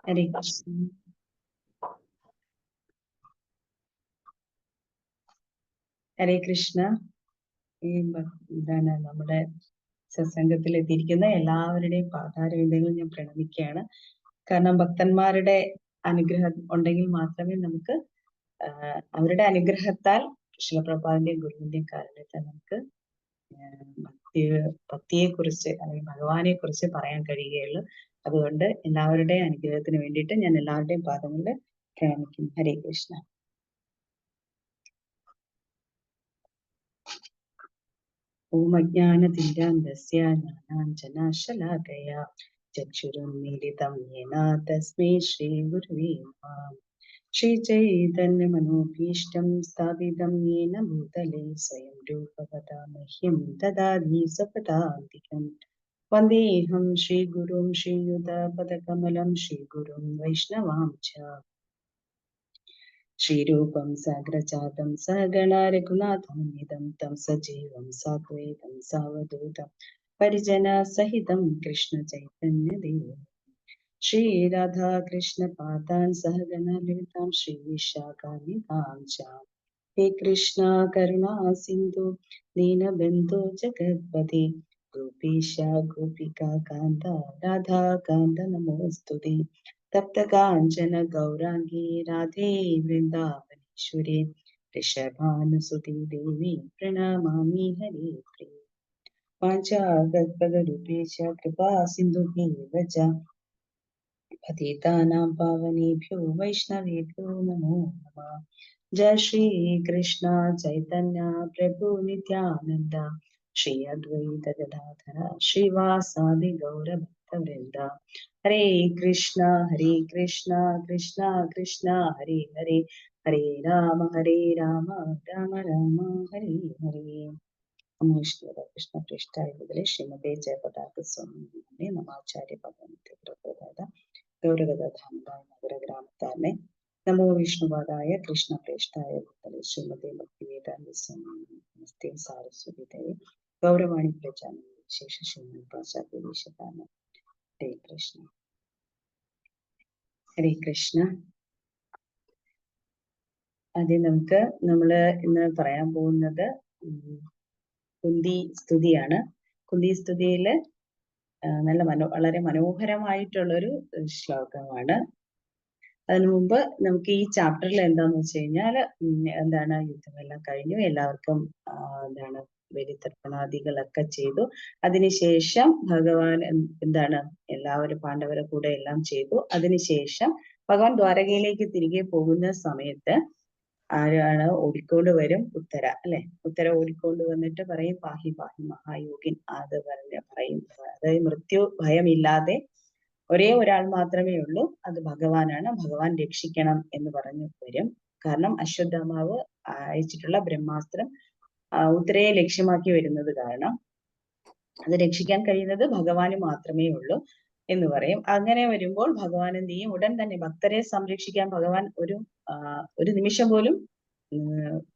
ഹരേ കൃഷ്ണ. ഹരേ കൃഷ്ണ. ഈ എന്താണ് നമ്മുടെ സത്സംഗത്തിൽ എത്തിയിരിക്കുന്ന എല്ലാവരുടെയും പാതാരവിന്ദങ്ങൾ ഞാൻ പ്രണമിക്കുകയാണ്. കാരണം ഭക്തന്മാരുടെ അനുഗ്രഹം ഉണ്ടെങ്കിൽ മാത്രമേ നമുക്ക് അവരുടെ അനുഗ്രഹത്താൽ ശിലപ്രഭാതിന്റെയും ഗുരുവിന്റെയും കാരണത്താൽ നമുക്ക് ഭക്തിയെ കുറിച്ച് അല്ലെങ്കിൽ ഭഗവാനെ കുറിച്ച് പറയാൻ കഴിയുകയുള്ളൂ. അതുകൊണ്ട് എല്ലാവരുടെയും അനുഗ്രഹത്തിന് വേണ്ടിയിട്ട് ഞാൻ എല്ലാവരുടെയും പാദങ്ങളിൽ പ്രണമിക്കുന്നു. ഹരേ കൃഷ്ണ. ഓം അജ്ഞാനതിമിരാന്ധസ്യ ജ്ഞാനാഞ്ജനശലാകയാ ചക്ഷുരുന്മീലിതം യേന തസ്മൈ ശ്രീഗുരവേ നമഃ. ശ്രീചൈതന്യമനോഭീഷ്ടം സ്ഥാപിതം യേന ഭൂതലേ സ്വയം രൂപവത മഹ്യം ദദാതി സ്വപദാന്തികം. വന്ദേഹം ശ്രീഗുരും ശ്രീയുതപദകമലം ശ്രീഗുരും വൈഷ്ണവാംച. ശ്രീരൂപം സാഗ്രജാതം സഹഗണ രഘുനാഥമനിതം തം സജീവം സാദ്വൈതം സാവധൂതം പരിജന സഹിതം കൃഷ്ണ ചൈതന്യദേവം ശ്രീരാധാകൃഷ്ണ പാദാൻ സഹഗണ ലളിതാം ശ്രീ വിശാഖാനിതാം ച. ഹേ കൃഷ്ണ കരുണാ സിന്ധു ദീനബന്ധു ജഗത്പതി ഗോപീശ ഗോപികാ കാന്ത രാധാകാന്ത നമോസ്തുതേ. തപ്തകാഞ്ചന ഗൗരാംഗീ രാധേ വൃന്ദാവനേശ്വരി ഋഷഭാനുസുതി ദേവി പ്രണമാമി ഹരേ പ്രിയ. പാഞ്ചാകൽപതരുപേക്ഷ കൃപാ സിന്ധുഭ്യേവ ച പതിതാനാം പാവനേഭ്യോ വൈഷ്ണവേഭ്യോ നമോ നമഃ. ജയ ശ്രീ കൃഷ്ണ ചൈതന്യ പ്രഭു നിത്യാനന്ദ ശ്രീ അദ്വൈത ഗദാധര ശ്രീവാസാദി ഗൗരഭക്തവൃന്ദ. ഹരേ കൃഷ്ണ കൃഷ്ണ കൃഷ്ണ ഹരേ ഹരേ, ഹരേ രാമ രാമ രാമ ഹരേ ഹരേ. നമോശ്വര കൃഷ്ണ പൃഷ്ഠായ മുതലേ ശ്രീമതേ ജയപതാക സ്വാമി നമാചാര്യ ഭഗവതി പ്രഭുദാത ഗൗരവധാമതായ നഗരഗ്രാമത്താരനെ നമോ വിഷ്ണുവാദായ കൃഷ്ണ പ്രേഷ്ഠായ ഭക്തലെ ശ്രീമതേ ഭക്തിവേദാന്ത സ്വാമി നമസ്തേ സാരസ്വതി ദേവി ഗൗരവാണി പ്രജാനന്ദ വിശേഷ ശ്രീമൻ പാശ്ചാത്യദേശാന. ഹരേ കൃഷ്ണ. ഹരേ കൃഷ്ണ. ആദ്യം നമ്മള് ഇന്ന് പറയാൻ പോകുന്നത് കുന്തി സ്തുതിയാണ്. കുന്തി സ്തുതിയില് വളരെ മനോഹരമായിട്ടുള്ളൊരു ശ്ലോകമാണ്. അതിനു മുമ്പ് നമുക്ക് ഈ ചാപ്റ്ററിൽ എന്താന്ന് വെച്ച് കഴിഞ്ഞാൽ യുദ്ധമെല്ലാം കഴിഞ്ഞു, എല്ലാവർക്കും ബലിതർപ്പണാദികളൊക്കെ ചെയ്തു. അതിനുശേഷം ഭഗവാൻ എല്ലാവരും പാണ്ഡവരെ കൂടെ എല്ലാം ചെയ്തു. അതിനുശേഷം ഭഗവാൻ ദ്വാരകയിലേക്ക് തിരികെ പോകുന്ന സമയത്ത് ആരാണ് ഓടിക്കൊണ്ട് വരും? ഉത്തര അല്ലെ. ഉത്തര ഓടിക്കൊണ്ട് വന്നിട്ട് പറയും പാഹി പാഹി മഹായോഗിൻ. അത് പറയും. അതായത് മൃത്യു ഭയമില്ലാതെ ഒരേ ഒരാൾ മാത്രമേ ഉള്ളൂ, അത് ഭഗവാനാണ്, ഭഗവാൻ രക്ഷിക്കണം എന്ന് പറഞ്ഞു വരും. കാരണം അശ്വത്ഥാമാവ് അയച്ചിട്ടുള്ള ബ്രഹ്മാസ്ത്രം ഉത്തരയെ ലക്ഷ്യമാക്കി വരുന്നത് കാരണം അത് രക്ഷിക്കാൻ കഴിയുന്നത് ഭഗവാന് മാത്രമേ ഉള്ളൂ എന്ന് പറയും. അങ്ങനെ വരുമ്പോൾ ഭഗവാൻ എന്ത് ചെയ്യും? ഉടൻ തന്നെ ഭക്തരെ സംരക്ഷിക്കാൻ ഭഗവാൻ ഒരു നിമിഷം പോലും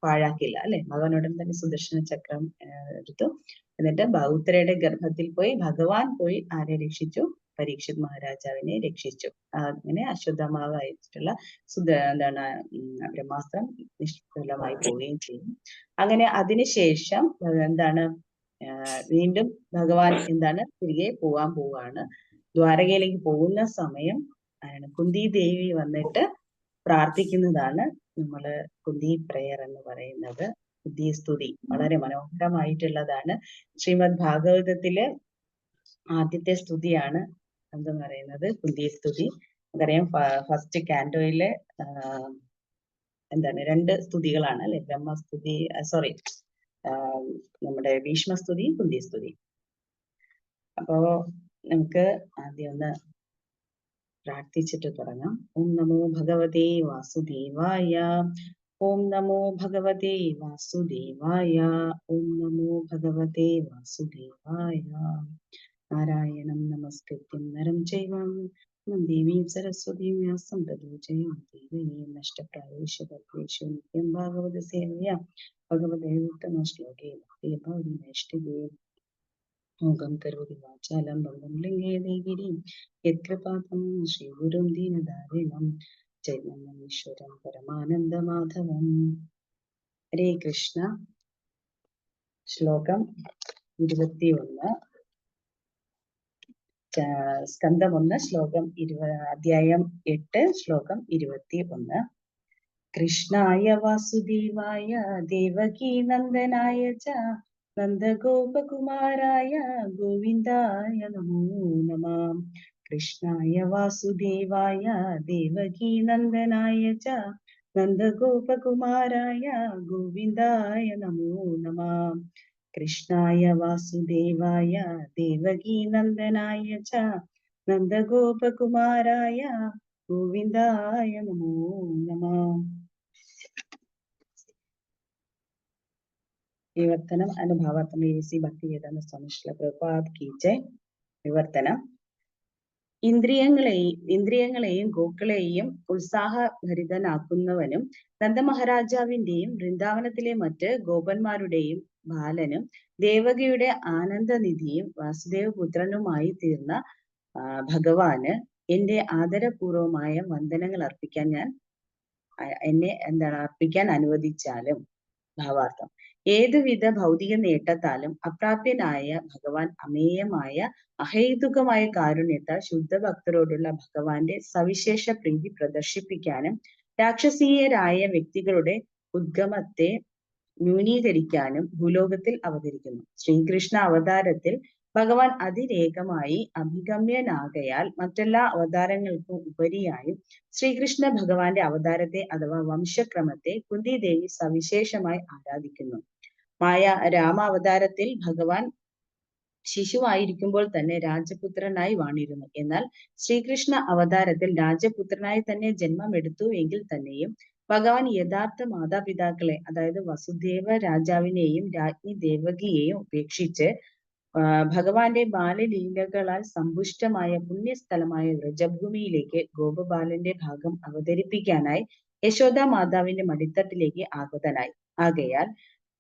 പാഴാക്കില്ല അല്ലെ. ഭഗവാൻ ഉടൻ തന്നെ സുദർശന ചക്രം എടുത്തു. എന്നിട്ട് ഉത്തരയുടെ ഗർഭത്തിൽ പോയി ഭഗവാൻ പോയി ആരെ രക്ഷിച്ചു? പരീക്ഷിത് മഹാരാജാവിനെ രക്ഷിച്ചു. അങ്ങനെ അശ്വത്ഥാമാവ് അയച്ചിട്ടുള്ള ബ്രഹ്മാസ്ത്രം നിഷ്ഫലമായി പോവുകയും ചെയ്യും. അങ്ങനെ അതിനുശേഷം വീണ്ടും ഭഗവാൻ തിരികെ പോവാണ്. ദ്വാരകയിലേക്ക് പോകുന്ന സമയം കുന്തി ദേവി വന്നിട്ട് പ്രാർത്ഥിക്കുന്നതാണ് നമ്മള് കുന്തി പ്രയർ എന്ന് പറയുന്നത്. കുന്തി സ്തുതി വളരെ മനോഹരമായിട്ടുള്ളതാണ്. ശ്രീമദ് ഭാഗവതത്തിലെ ആദ്യത്തെ സ്തുതിയാണ് എന്തെന്ന് പറയുന്നത് കുന്തി സ്തുതി. നമുക്കറിയാം ഫസ്റ്റ് കാൻഡോയിലെ രണ്ട് സ്തുതികളാണ് അല്ലെ. ബ്രഹ്മസ്തുതി, നമ്മുടെ ഭീഷ്മസ്തുതി, കുന്തി സ്തുതി. അപ്പോ നമുക്ക് ആദ്യം ഒന്ന് പ്രാർത്ഥിച്ചിട്ട് തുടങ്ങാം. ഓം നമോ ഭഗവതേ വാസുദേവായ. ഓം നമോ ഭഗവതേ വാസുദേവായ. ഓം നമോ ഭഗവതേ വാസുദേവായ. നാരായണം നമസ്കൃത്യം നരം ചൈവ ദേവീം സരസ്വതീം വ്യാസം തതോ ജയന്തി നഷ്ടപ്രായേഷു നിത്യം ഭാഗവത സേവയ ഭഗവതേ ഉത്തമ ശ്ലോകേ ഭക്തി ഭവതി നൈഷ്ഠികേ. മൂകം കരോതി വാചാലം ഭംഗം ലംഘയതേ ഗിരിം യത്കൃപാതം ശ്രീഗുരും ദീനദാരിണം ചൈതന്യമീശ്വരം പരമാനന്ദമാധവം. ഹരേ കൃഷ്ണ. ശ്ലോകം 21, സ്കന്ധം 1, ശ്ലോകം 20, അധ്യായം 8, ശ്ലോകം 21. കൃഷ്ണായ വാസുദേവായ ദേവകീ നന്ദനായ ച നന്ദഗോപകുമാരായ ഗോവിന്ദായ നമോ നമഃ. കൃഷ്ണായ വാസുദേവായ ദേവകീ നന്ദനായ ച നന്ദഗോപകുമാരായ ഗോവിന്ദായ നമോ നമഃ. കൃഷ്ണായ വാസുദേവായ ദേവകീ നന്ദനായ ച നന്ദഗോപകുമാരായ ഗോവിന്ദായ നമോ നമഃ. വിവർത്തനം. അനുഭാവാർത്ഥം ശ്രീ ഭക്തിവേദാന്ത സ്വാമി ശ്രീല പ്രഭുപാദ് കി ജയ്. വിവർത്തനം. ഇന്ദ്രിയങ്ങളെയും ഗോക്കളെയും ഉത്സാഹഭരിതനാക്കുന്നവനും നന്ദമഹാരാജാവിന്റെയും വൃന്ദാവനത്തിലെ മറ്റ് ഗോപന്മാരുടെയും ബാലനും ദേവകിയുടെ ആനന്ദനിധിയും വാസുദേവപുത്രനുമായി തീർന്ന ഭഗവാന് എന്റെ ആദരപൂർവമായ വന്ദനങ്ങൾ അർപ്പിക്കാൻ അർപ്പിക്കാൻ അനുവദിച്ചാലും. ഭാവാർത്ഥം. ഏതുവിധ ഭൗതിക നേട്ടത്താലും അപ്രാപ്യനായ ഭഗവാൻ അമേയമായ അഹേതുകമായ കാരുണ്യത്താൽ ശുദ്ധഭക്തരോടുള്ള ഭഗവാന്റെ സവിശേഷ പ്രീതി പ്രദർശിപ്പിക്കാനും രാക്ഷസീയരായ വ്യക്തികളുടെ ഉദ്ഗമത്തെ ന്യൂനീകരിക്കാനും ഭൂലോകത്തിൽ അവതരിക്കുന്നു. ശ്രീകൃഷ്ണ അവതാരത്തിൽ ഭഗവാൻ അതിരേകമായി അഭിഗമ്യനാകയാൽ മറ്റെല്ലാ അവതാരങ്ങൾക്കും ഉപരിയായും ശ്രീകൃഷ്ണ ഭഗവാന്റെ അവതാരത്തെ അഥവാ വംശക്രമത്തെ കുന്തിദേവി സവിശേഷമായി ആരാധിക്കുന്നു. രാമ അവതാരത്തിൽ ഭഗവാൻ ശിശുവായിരിക്കുമ്പോൾ തന്നെ രാജപുത്രനായി വാണിരുന്നു. എന്നാൽ ശ്രീകൃഷ്ണ അവതാരത്തിൽ രാജപുത്രനായി തന്നെ ജന്മമെടുത്തു എങ്കിൽ തന്നെയും ഭഗവാൻ യഥാർത്ഥ മാതാപിതാക്കളെ, അതായത് വസുദേവ രാജാവിനെയും രാജ്ഞി ദേവകിയെയും ഉപേക്ഷിച്ച് ഭഗവാന്റെ ബാലലീലകളാൽ സമ്പുഷ്ടമായ പുണ്യസ്ഥലമായ വ്രജഭൂമിയിലേക്ക് ഗോപബാലന്റെ ഭാഗം അവതരിപ്പിക്കാനായി യശോദ മാതാവിന്റെ മടിത്തട്ടിലേക്ക് ആഗതനായി. ആകയാൽ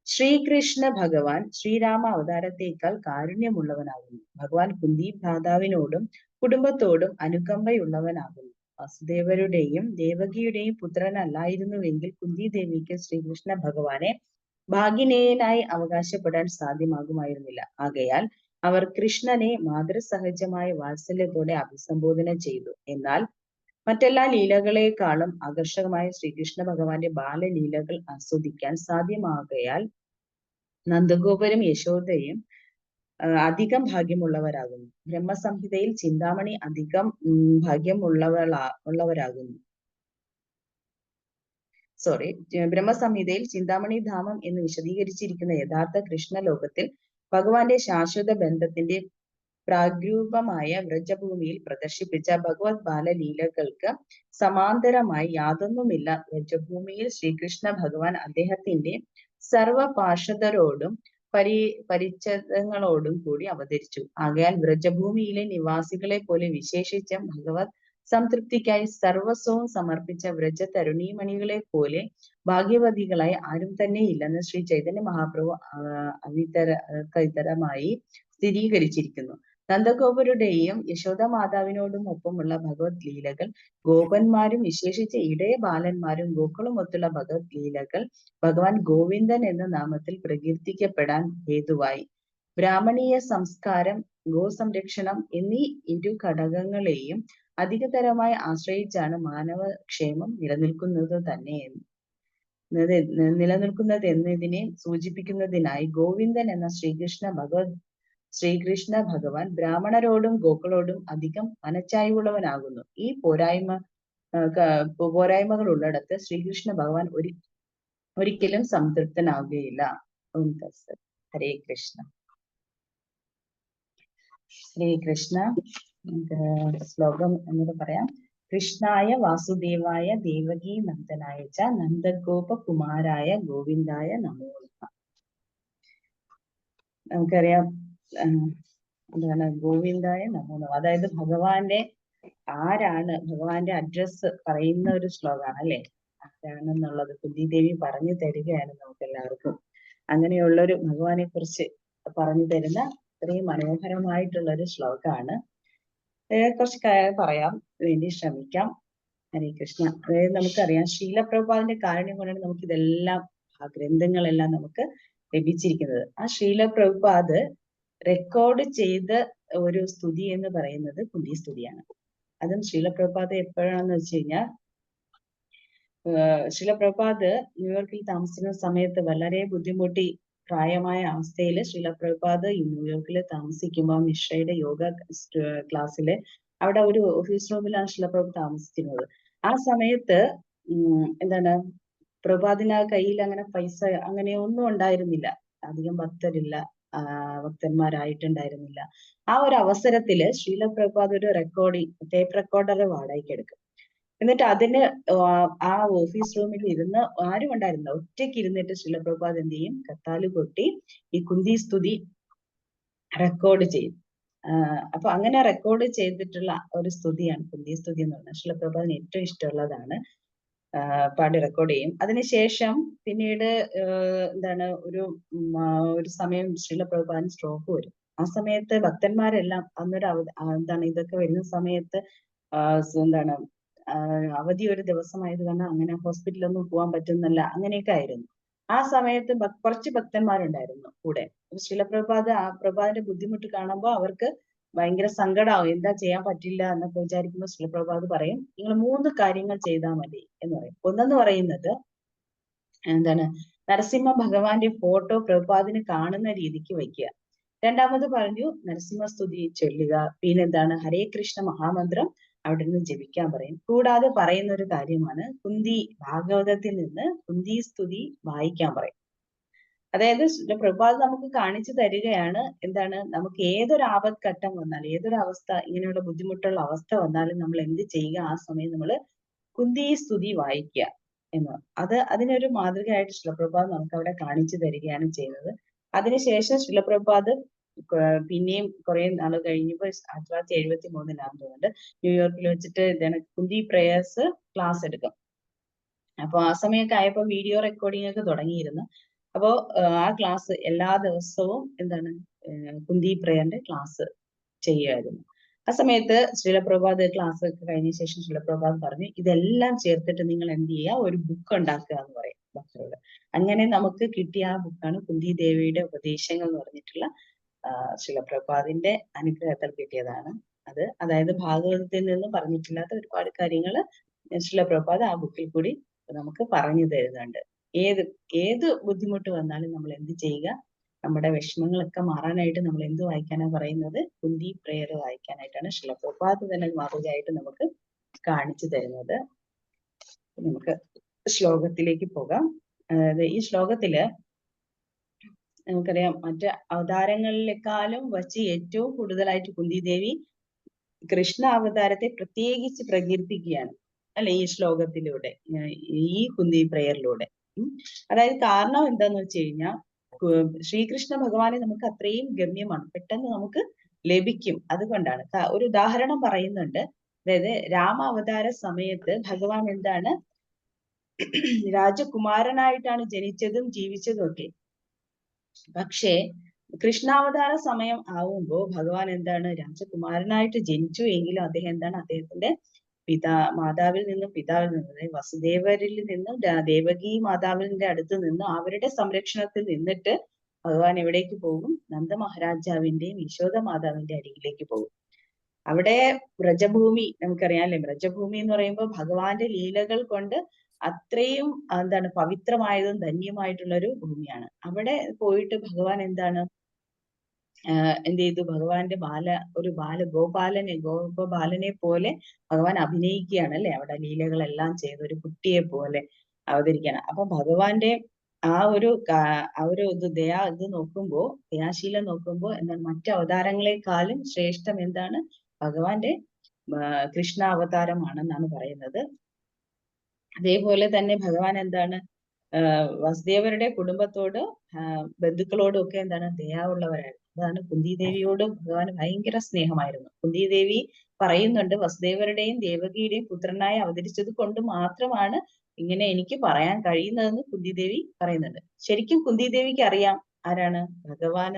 ശ്രീകൃഷ്ണ ഭഗവാൻ ശ്രീരാമ അവതാരത്തേക്കാൾ കാരുണ്യമുള്ളവനാകുന്നു. ഭഗവാൻ കുന്തി മാതാവിനോടും കുടുംബത്തോടും അനുകമ്പയുള്ളവനാകുന്നു. വസുദേവരുടെയും ദേവകിയുടെയും പുത്രനല്ലായിരുന്നുവെങ്കിൽ കുന്തി ദേവിക്ക് ശ്രീകൃഷ്ണ ഭഗവാനെ ഭാഗിനേയനായി അവകാശപ്പെടാൻ സാധ്യമാകുമായിരുന്നില്ല. ആകയാൽ അവർ കൃഷ്ണനെ മാതൃസഹജമായ വാത്സല്യത്തോടെ അഭിസംബോധന ചെയ്തു. എന്നാൽ മറ്റെല്ലാ ലീലകളെക്കാളും ആകർഷകമായ ശ്രീകൃഷ്ണ ഭഗവാന്റെ ബാലലീലകൾ ആസ്വദിക്കാൻ സാധ്യമാകയാൽ നന്ദഗോപരും യശോദയും അധികം ഭാഗ്യമുള്ളവരാകുന്നു. ബ്രഹ്മസംഹിതയിൽ ചിന്താമണി അധികം ഭാഗ്യമുള്ളവരാകുന്നു. ബ്രഹ്മസംഹിതയിൽ ചിന്താമണി ധാമം എന്ന് വിശദീകരിച്ചിരിക്കുന്ന യഥാർത്ഥ കൃഷ്ണലോകത്തിൽ ഭഗവാന്റെ ശാശ്വത ബന്ധത്തിന്റെ പ്രാഗ്രൂപമായ വ്രജഭൂമിയിൽ പ്രദർശിപ്പിച്ച ഭഗവത് ബാലലീലകൾക്ക് സമാന്തരമായി യാതൊന്നുമില്ല. വ്രജഭൂമിയിൽ ശ്രീകൃഷ്ണ ഭഗവാൻ അദ്ദേഹത്തിന്റെ സർവ പാർഷദരോടും പരിച്ഛേദങ്ങളോടും കൂടി അവതരിച്ചു. ആകയാൽ വ്രജഭൂമിയിലെ നിവാസികളെ പോലെ വിശേഷിച്ചും ഭഗവത് സംതൃപ്തിക്കായി സർവസ്വവും സമർപ്പിച്ച വ്രജ തരുണീമണികളെ പോലെ ഭാഗ്യവതികളായി ആരും തന്നെ ഇല്ലെന്ന് ശ്രീ ചൈതന്യ മഹാപ്രഭു ഇതരമായി സ്ഥിരീകരിച്ചിരിക്കുന്നു. നന്ദഗോപരുടെയും യശോദ മാതാവിനോടും ഒപ്പമുള്ള ഭഗവത് ലീലകൾ, ഗോപന്മാരും വിശേഷിച്ച് ഇടയ ബാലന്മാരും ഗോക്കളുമൊത്തുള്ള ഭഗവത് ലീലകൾ ഭഗവാൻ ഗോവിന്ദൻ എന്ന നാമത്തിൽ പ്രകീർത്തിക്കപ്പെടാൻ ഹേതുവായി. ബ്രാഹ്മണീയ സംസ്കാരം, ഗോസംരക്ഷണം എന്നീ ഇരു ഘടകങ്ങളെയും അധികതരമായി ആശ്രയിച്ചാണ് മാനവക്ഷേമം നിലനിൽക്കുന്നത് എന്നതിനെ സൂചിപ്പിക്കുന്നതിനായി ഗോവിന്ദൻ എന്ന ശ്രീകൃഷ്ണ ഭഗവാൻ ബ്രാഹ്മണരോടും ഗോക്കളോടും അധികം മനച്ചായ്വുള്ളവനാകുന്നു. ഈ പോരായ്മകൾ ഉള്ളിടത്ത് ശ്രീകൃഷ്ണ ഭഗവാൻ ഒരിക്കലും സംതൃപ്തനാവുകയില്ല. ഹരേ കൃഷ്ണ. ശ്രീകൃഷ്ണ ശ്ലോകം എന്നത് പറയാം. കൃഷ്ണായ വാസുദേവായ ദേവകീ നന്ദനായ ച നന്ദഗോപകുമാരായ ഗോവിന്ദായ നമോ നമഃ. നമുക്കറിയാം എന്താണ് ഗോവിന്ദായ നമോ നമഃ. അതായത് ഭഗവാന്റെ ഭഗവാന്റെ അഡ്രസ് പറയുന്ന ഒരു ശ്ലോകമാണ് അല്ലെ. ആരാണെന്നുള്ളത് കുന്തിദേവി പറഞ്ഞു തരികയാണ് നമുക്ക് എല്ലാവർക്കും. അങ്ങനെയുള്ളൊരു ഭഗവാനെ കുറിച്ച് പറഞ്ഞു തരുന്ന ഇത്രയും മനോഹരമായിട്ടുള്ള ഒരു ശ്ലോകമാണ്. കുറച്ച് പറയാം വേണ്ടി ശ്രമിക്കാം. ഹരേ കൃഷ്ണ. അതായത് നമുക്കറിയാം ശീലപ്രഭുപാദിന്റെ കാരുണ്യം കൊണ്ടാണ് നമുക്ക് ഇതെല്ലാം ആ ഗ്രന്ഥങ്ങളെല്ലാം നമുക്ക് ലഭിച്ചിരിക്കുന്നത്. ആ ശീലപ്രഭുപാദ് റെക്കോർഡ് ചെയ്ത ഒരു സ്തുതി എന്ന് പറയുന്നത് കുന്തി സ്തുതിയാണ്. അതും ശീലപ്രഭുപാദ് എപ്പോഴാണെന്ന് വെച്ച് കഴിഞ്ഞാൽ ശീലപ്രഭുപാദ് ന്യൂയോർക്കിൽ താമസിക്കുന്ന സമയത്ത് വളരെ ബുദ്ധിമുട്ടി പ്രായമായ അവസ്ഥയിൽ ശീലപ്രഭുപാദ് ന്യൂയോർക്കിൽ താമസിക്കുമ്പോൾ മിശ്രയുടെ യോഗ ക്ലാസ്സില് അവിടെ ഒരു ഓഫീസ് റൂമിലാണ് ശീലപ്രഭു താമസിക്കുന്നത്. ആ സമയത്ത് എന്താണ് പ്രഭുപാദിന് കയ്യിൽ അങ്ങനെ പൈസ അങ്ങനെ ഒന്നും ഉണ്ടായിരുന്നില്ല, അധികം ഭക്തരില്ല, ഭക്തന്മാരായിട്ടുണ്ടായിരുന്നില്ല. ആ ഒരു അവസരത്തില് ശീലപ്രഭുപാദ് ഒരു ടേപ്പ് റെക്കോർഡർ വാടകയ്ക്ക് എടുക്കും. എന്നിട്ട് അതിന് ആ ഓഫീസ് റൂമിൽ ഇരുന്ന് ആരും ഉണ്ടായിരുന്നില്ല, ഒറ്റയ്ക്ക് ഇരുന്നിട്ട് ശീലപ്രഭുപാദ് എന്ത് ചെയ്യും, കത്താല് കൊട്ടി ഈ കുന്തി സ്തുതി റെക്കോർഡ് ചെയ്യും. അപ്പൊ അങ്ങനെ റെക്കോർഡ് ചെയ്തിട്ടുള്ള ഒരു സ്തുതിയാണ് കുന്തി സ്തുതി എന്ന് പറയുന്നത്. ശീലപ്രഭുപാദിന് ഏറ്റവും ഇഷ്ടമുള്ളതാണ്. പാടി റെക്കോർഡ് ചെയ്യും. അതിനുശേഷം പിന്നീട് എന്താണ് ഒരു സമയം ശീലപ്രഭുപാദിന് സ്ട്രോക്ക് വരും. ആ സമയത്ത് ഭക്തന്മാരെല്ലാം എന്താണ് ഇതൊക്കെ വരുന്ന സമയത്ത് എന്താണ് അവധി ഒരു ദിവസമായത് കാരണം അങ്ങനെ ഹോസ്പിറ്റലൊന്നും പോകാൻ പറ്റുന്നില്ല, അങ്ങനെയൊക്കെ ആയിരുന്നു. ആ സമയത്ത് കുറച്ച് ഭക്തന്മാരുണ്ടായിരുന്നു കൂടെ. പ്രഭുപാദിന്റെ ബുദ്ധിമുട്ട് കാണുമ്പോൾ അവർക്ക് ഭയങ്കര സങ്കടമാവും, എന്താ ചെയ്യാൻ പറ്റില്ല എന്നൊക്കെ വിചാരിക്കുമ്പോൾ ശിലപ്രഭുപാദ് പറയും, നിങ്ങൾ 3 കാര്യങ്ങൾ ചെയ്താൽ മതി എന്ന് പറയും. ഒന്നെന്ന് പറയുന്നത് എന്താണ്, നരസിംഹ ഭഗവാന്റെ ഫോട്ടോ പ്രഭുപാദിന് കാണുന്ന രീതിക്ക് വയ്ക്കുക. രണ്ടാമത് പറഞ്ഞു നരസിംഹസ്തുതി ചൊല്ലുക. പിന്നെന്താണ്, ഹരേ കൃഷ്ണ മഹാമന്ത്രം അവിടെ നിന്ന് ജപിക്കാൻ പറയും. കൂടാതെ പറയുന്ന ഒരു കാര്യമാണ് ഭാഗവതത്തിൽ നിന്ന് കുന്തി സ്തുതി വായിക്കാൻ പറയും. അതായത് പ്രഭുപാദ് നമുക്ക് കാണിച്ചു തരികയാണ് എന്താണ്, നമുക്ക് ഏതൊരു ആപത്ഘട്ടം വന്നാലും ഏതൊരു അവസ്ഥ ഇങ്ങനെയുള്ള ബുദ്ധിമുട്ടുള്ള അവസ്ഥ വന്നാലും നമ്മൾ എന്ത് ചെയ്യുക, ആ സമയം നമ്മൾ കുന്തി സ്തുതി വായിക്കുക എന്ന്. അതിനൊരു മാതൃകയായിട്ട് ശിലപ്രഭുപാദ് നമുക്ക് അവിടെ കാണിച്ചു തരികയാണ് ചെയ്യുന്നത്. അതിനുശേഷം ശിലപ്രഭുപാദ് പിന്നെയും കുറെ നാൾ കഴിഞ്ഞപ്പോൾ 1973 തോന്നുന്നുണ്ട് ന്യൂയോർക്കിൽ വെച്ചിട്ട് കുന്തി പ്രേയേഴ്സ് ക്ലാസ് എടുക്കും. അപ്പൊ ആ സമയമൊക്കെ ആയപ്പോ വീഡിയോ റെക്കോർഡിംഗ് ഒക്കെ തുടങ്ങിയിരുന്നു. അപ്പോ ആ ക്ലാസ് എല്ലാ ദിവസവും എന്താണ് കുന്തി പ്രേയറിന്റെ ക്ലാസ് ചെയ്യുമായിരുന്നു. ആ സമയത്ത് ശീലപ്രഭുപാദ് ക്ലാസ് ഒക്കെ കഴിഞ്ഞ ശേഷം ശീലപ്രഭുപാദ് പറഞ്ഞു, ഇതെല്ലാം ചേർത്തിട്ട് നിങ്ങൾ എന്ത് ചെയ്യുക, ഒരു ബുക്ക് ഉണ്ടാക്കുക എന്ന് പറയും ഭക്തരോട്. അങ്ങനെ നമുക്ക് കിട്ടിയ ആ ബുക്കാണ് കുന്തി ദേവിയുടെ ഉപദേശങ്ങൾ എന്ന് പറഞ്ഞിട്ടുള്ള ശീലപ്രഭുപാദിന്റെ അനുഗ്രഹത്തിൽ കിട്ടിയതാണ് അത്. അതായത് ഭാഗവതത്തിൽ നിന്ന് പറഞ്ഞിട്ടില്ലാത്ത ഒരുപാട് കാര്യങ്ങൾ ശീലപ്രഭുപാദ് ആ ബുക്കിൽ കൂടി നമുക്ക് പറഞ്ഞു തരുന്നുണ്ട്. ഏത് ബുദ്ധിമുട്ട് വന്നാലും നമ്മൾ എന്ത് ചെയ്യുക, നമ്മുടെ വിഷമങ്ങളൊക്കെ മാറാനായിട്ട് നമ്മൾ എന്ത് വായിക്കാനാണ് പറയുന്നത്, കുന്തി പ്രേയർ വായിക്കാനായിട്ടാണ് ശിലപ്രഭുപാദ് തന്നെ മാതൃകയായിട്ട് നമുക്ക് കാണിച്ചു തരുന്നത്. നമുക്ക് ശ്ലോകത്തിലേക്ക് പോകാം. അതായത് ഈ ശ്ലോകത്തില് നമുക്കറിയാം മറ്റ് അവതാരങ്ങളിലെക്കാളും വച്ച് ഏറ്റവും കൂടുതലായിട്ട് കുന്തി ദേവി കൃഷ്ണ അവതാരത്തെ പ്രത്യേകിച്ച് പ്രകീർത്തിക്കുകയാണ് അല്ലെ ഈ ശ്ലോകത്തിലൂടെ, ഈ കുന്തി പ്രേയറിലൂടെ. അതായത് കാരണം എന്താന്ന് വെച്ച് കഴിഞ്ഞാൽ ശ്രീകൃഷ്ണ ഭഗവാനെ നമുക്ക് അത്രയും ഗമ്യമാണ്, പെട്ടെന്ന് നമുക്ക് ലഭിക്കും. അതുകൊണ്ടാണ് ഒരു ഉദാഹരണം പറയുന്നുണ്ട്. അതായത് രാമ അവതാര സമയത്ത് ഭഗവാൻ എന്താണ് രാജകുമാരനായിട്ടാണ് ജനിച്ചതും ജീവിച്ചതും ഒക്കെ. പക്ഷേ കൃഷ്ണാവതാര സമയം ആവുമ്പോൾ ഭഗവാൻ എന്താണ് രാജകുമാരനായിട്ട് ജനിച്ചു എങ്കിലും അദ്ദേഹം എന്താണ് അദ്ദേഹത്തിന്റെ മാതാവിൽ നിന്നും പിതാവിൽ നിന്നും, അതായത് വസുദേവരിൽ നിന്നും ദേവകി മാതാവിന്റെ അടുത്ത് നിന്നും അവരുടെ സംരക്ഷണത്തിൽ നിന്നിട്ട് ഭഗവാൻ എവിടേക്ക് പോകും, നന്ദ മഹാരാജാവിന്റെയും യശോദ മാതാവിന്റെ അരികിലേക്ക് പോകും. അവിടെ വ്രജഭൂമി നമുക്കറിയാമല്ലേ, വ്രജഭൂമി എന്ന് പറയുമ്പോൾ ഭഗവാന്റെ ലീലകൾ കൊണ്ട് അത്രയും എന്താണ് പവിത്രമായതും ധന്യമായിട്ടുള്ള ഒരു ഭൂമിയാണ്. അവിടെ പോയിട്ട് ഭഗവാൻ എന്താണ് എന്ത് ചെയ്തു, ഭഗവാന്റെ ഗോപബാലനെ പോലെ ഭഗവാൻ അഭിനയിക്കുകയാണ് അല്ലെ, അവിടെ ലീലകളെല്ലാം ചെയ്ത് ഒരു കുട്ടിയെ പോലെ അവതരിക്കുകയാണ്. അപ്പൊ ഭഗവാന്റെ ആ ഒരു ദയാശീലം നോക്കുമ്പോ എന്താണ് മറ്റു അവതാരങ്ങളെക്കാളും ശ്രേഷ്ഠം എന്താണ്, ഭഗവാന്റെ കൃഷ്ണ അവതാരമാണെന്നാണ് പറയുന്നത്. അതേപോലെ തന്നെ ഭഗവാൻ എന്താണ് വസുദേവരുടെ കുടുംബത്തോട് ബന്ധുക്കളോടും ഒക്കെ എന്താണ് ദയാവുള്ളവരായിരുന്നു. അതാണ് കുന്തി ദേവിയോട് ഭഗവാൻ ഭയങ്കര സ്നേഹമായിരുന്നു. കുന്തി ദേവി പറയുന്നുണ്ട്, വസുദേവരുടെയും ദേവകിയുടെയും പുത്രനായി അവതരിച്ചത് കൊണ്ട് മാത്രമാണ് ഇങ്ങനെ എനിക്ക് പറയാൻ കഴിയുന്നതെന്ന് കുന്തി ദേവി പറയുന്നുണ്ട്. ശരിക്കും കുന്തി ദേവിക്ക് അറിയാം ആരാണ്? ഭഗവാൻ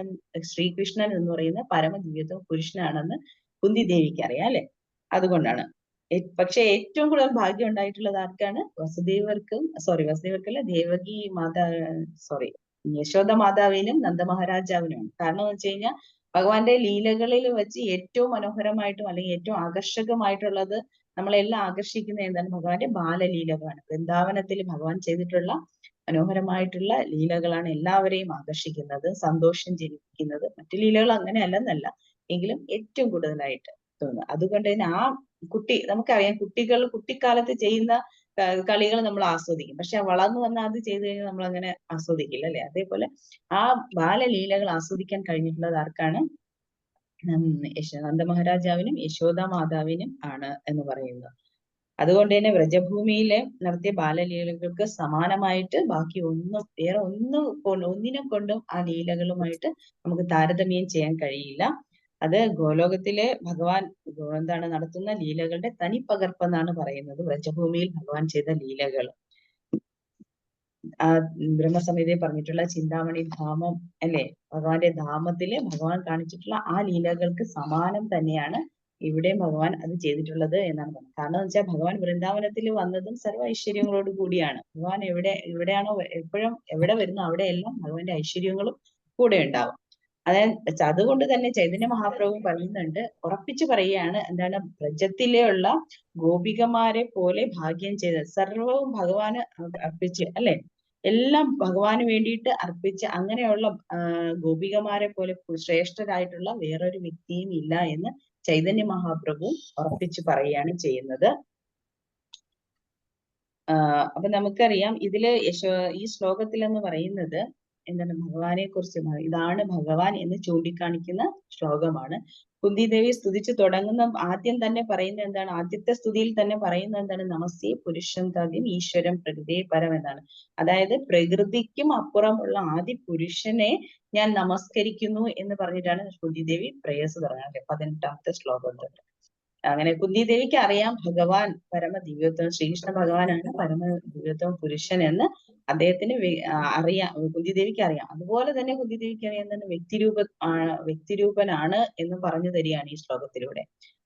ശ്രീകൃഷ്ണൻ എന്ന് പറയുന്ന പരമദിവ്യത്വ പുരുഷനാണെന്ന് കുന്തി ദേവിക്ക് അറിയാം അല്ലെ? അതുകൊണ്ടാണ്. പക്ഷെ ഏറ്റവും കൂടുതൽ ഭാഗ്യം ഉണ്ടായിട്ടുള്ളത് ആർക്കാണ്? വസുദേവർക്കല്ല, ദേവകി മാതാ സോറി യശോദ മാതാവിനും നന്ദമഹാരാജാവിനുമാണ്. കാരണം എന്ന് വെച്ച് കഴിഞ്ഞാൽ ഭഗവാന്റെ ലീലകളിൽ വെച്ച് ഏറ്റവും മനോഹരമായിട്ടും അല്ലെങ്കിൽ ഏറ്റവും ആകർഷകമായിട്ടുള്ളത്, നമ്മളെല്ലാം ആകർഷിക്കുന്ന എന്താണ്? ഭഗവാന്റെ ബാലലീലകളാണ്. വൃന്ദാവനത്തിൽ ഭഗവാൻ ചെയ്തിട്ടുള്ള മനോഹരമായിട്ടുള്ള ലീലകളാണ് എല്ലാവരെയും ആകർഷിക്കുന്നത്, സന്തോഷം ജനിപ്പിക്കുന്നത്. മറ്റു ലീലകൾ അങ്ങനെ അല്ലെന്നല്ല, എങ്കിലും ഏറ്റവും കൂടുതലായിട്ട് തോന്നുന്നത്. അതുകൊണ്ട് തന്നെ ആ നമുക്കറിയാം, കുട്ടികൾ കുട്ടിക്കാലത്ത് ചെയ്യുന്ന കളികൾ നമ്മൾ ആസ്വദിക്കും. പക്ഷെ വളർന്നു വന്നാൽ അത് ചെയ്തു കഴിഞ്ഞാൽ നമ്മൾ അങ്ങനെ ആസ്വദിക്കില്ല അല്ലെ? അതേപോലെ ആ ബാലലീലകൾ ആസ്വദിക്കാൻ കഴിഞ്ഞിട്ടുള്ളത് ആർക്കാണ്? നന്ദമഹാരാജാവിനും യശോദ മാതാവിനും ആണ് എന്ന് പറയുന്നത്. അതുകൊണ്ട് തന്നെ വ്രജഭൂമിയിലെ നടത്തിയ ബാലലീലകൾക്ക് സമാനമായിട്ട് ബാക്കി ഒന്നിനെ കൊണ്ടും ആ ലീലകളുമായിട്ട് നമുക്ക് താരതമ്യം ചെയ്യാൻ കഴിയില്ല. അത് ഗോലോകത്തിലെ ഭഗവാൻ എന്താണ് നടത്തുന്ന ലീലകളുടെ തനിപ്പകർപ്പെന്നാണ് പറയുന്നത്, വ്രജഭൂമിയിൽ ഭഗവാൻ ചെയ്ത ലീലകൾ. ആ ബ്രഹ്മസംഹിതയിൽ പറഞ്ഞിട്ടുള്ള ചിന്താമണി ധാമം അല്ലെ, ഭഗവാന്റെ ധാമത്തില് ഭഗവാൻ കാണിച്ചിട്ടുള്ള ആ ലീലകൾക്ക് സമാനം തന്നെയാണ് ഇവിടെയും ഭഗവാൻ അത് ചെയ്തിട്ടുള്ളത് എന്നാണ് പറയുന്നത്. കാരണം എന്ന് വെച്ചാൽ ഭഗവാൻ വൃന്ദാവനത്തിൽ വന്നതും സർവ്വ ഐശ്വര്യങ്ങളോട് കൂടിയാണ്. ഭഗവാൻ എവിടെയാണോ എപ്പോഴും എവിടെ വരുന്നു അവിടെയെല്ലാം ഭഗവാന്റെ ഐശ്വര്യങ്ങളും കൂടെ ഉണ്ടാവും. അതായത് അതുകൊണ്ട് തന്നെ ചൈതന്യ മഹാപ്രഭു പറയുന്നുണ്ട്, ഉറപ്പിച്ചു പറയുകയാണ്, എന്താണ്? വ്രജത്തിലുള്ള ഗോപികമാരെ പോലെ ഭാഗ്യം ചെയ്ത സർവവും ഭഗവാന് അർപ്പിച്ച് അല്ലെ, എല്ലാം ഭഗവാന് വേണ്ടിയിട്ട് അർപ്പിച്ച് അങ്ങനെയുള്ള ഗോപികമാരെ പോലെ ശ്രേഷ്ഠരായിട്ടുള്ള വേറൊരു വ്യക്തിയും ഇല്ല എന്ന് ചൈതന്യ മഹാപ്രഭു ഉറപ്പിച്ചു പറയുകയാണ് ചെയ്യുന്നത്. അപ്പൊ നമുക്കറിയാം ഇതില് ഈ ശ്ലോകത്തിൽ എന്ന് പറയുന്നത് എന്താണ്? ഭഗവാനെ കുറിച്ച് ഇതാണ് ഭഗവാൻ എന്ന് ചൂണ്ടിക്കാണിക്കുന്ന ശ്ലോകമാണ്. കുന്തി ദേവി സ്തുതിച്ചു തുടങ്ങുന്ന ആദ്യം തന്നെ പറയുന്നത് എന്താണ്? ആദ്യത്തെ സ്തുതിയിൽ തന്നെ പറയുന്നത് എന്താണ്? നമസ്തേ പുരുഷം തദ്യം ഈശ്വരം പ്രകൃതിയെ പരം എന്നാണ്. അതായത് പ്രകൃതിക്കും അപ്പുറമുള്ള ആദി പുരുഷനെ ഞാൻ നമസ്കരിക്കുന്നു എന്ന് പറഞ്ഞിട്ടാണ് കുന്തി ദേവി പ്രേയസ് തുടങ്ങുന്നത് 18ാമത്തെ ശ്ലോകം തൊട്ട്. അങ്ങനെ കുന്തി ദേവിക്ക് അറിയാം ഭഗവാൻ പരമദിവ്യത്വം, ശ്രീകൃഷ്ണ ഭഗവാനാണ് പരമദിവ്യത്വം പുരുഷൻ എന്ന് അദ്ദേഹത്തിന് അറിയാം, കുന്തി ദേവിക്ക് അറിയാം. അതുപോലെ തന്നെ കുന്തി ദേവിക്ക് അറിയാം തന്നെ വ്യക്തിരൂപനാണ് എന്ന് പറഞ്ഞു തരികയാണ് ഈ ശ്ലോകത്തിലൂടെ.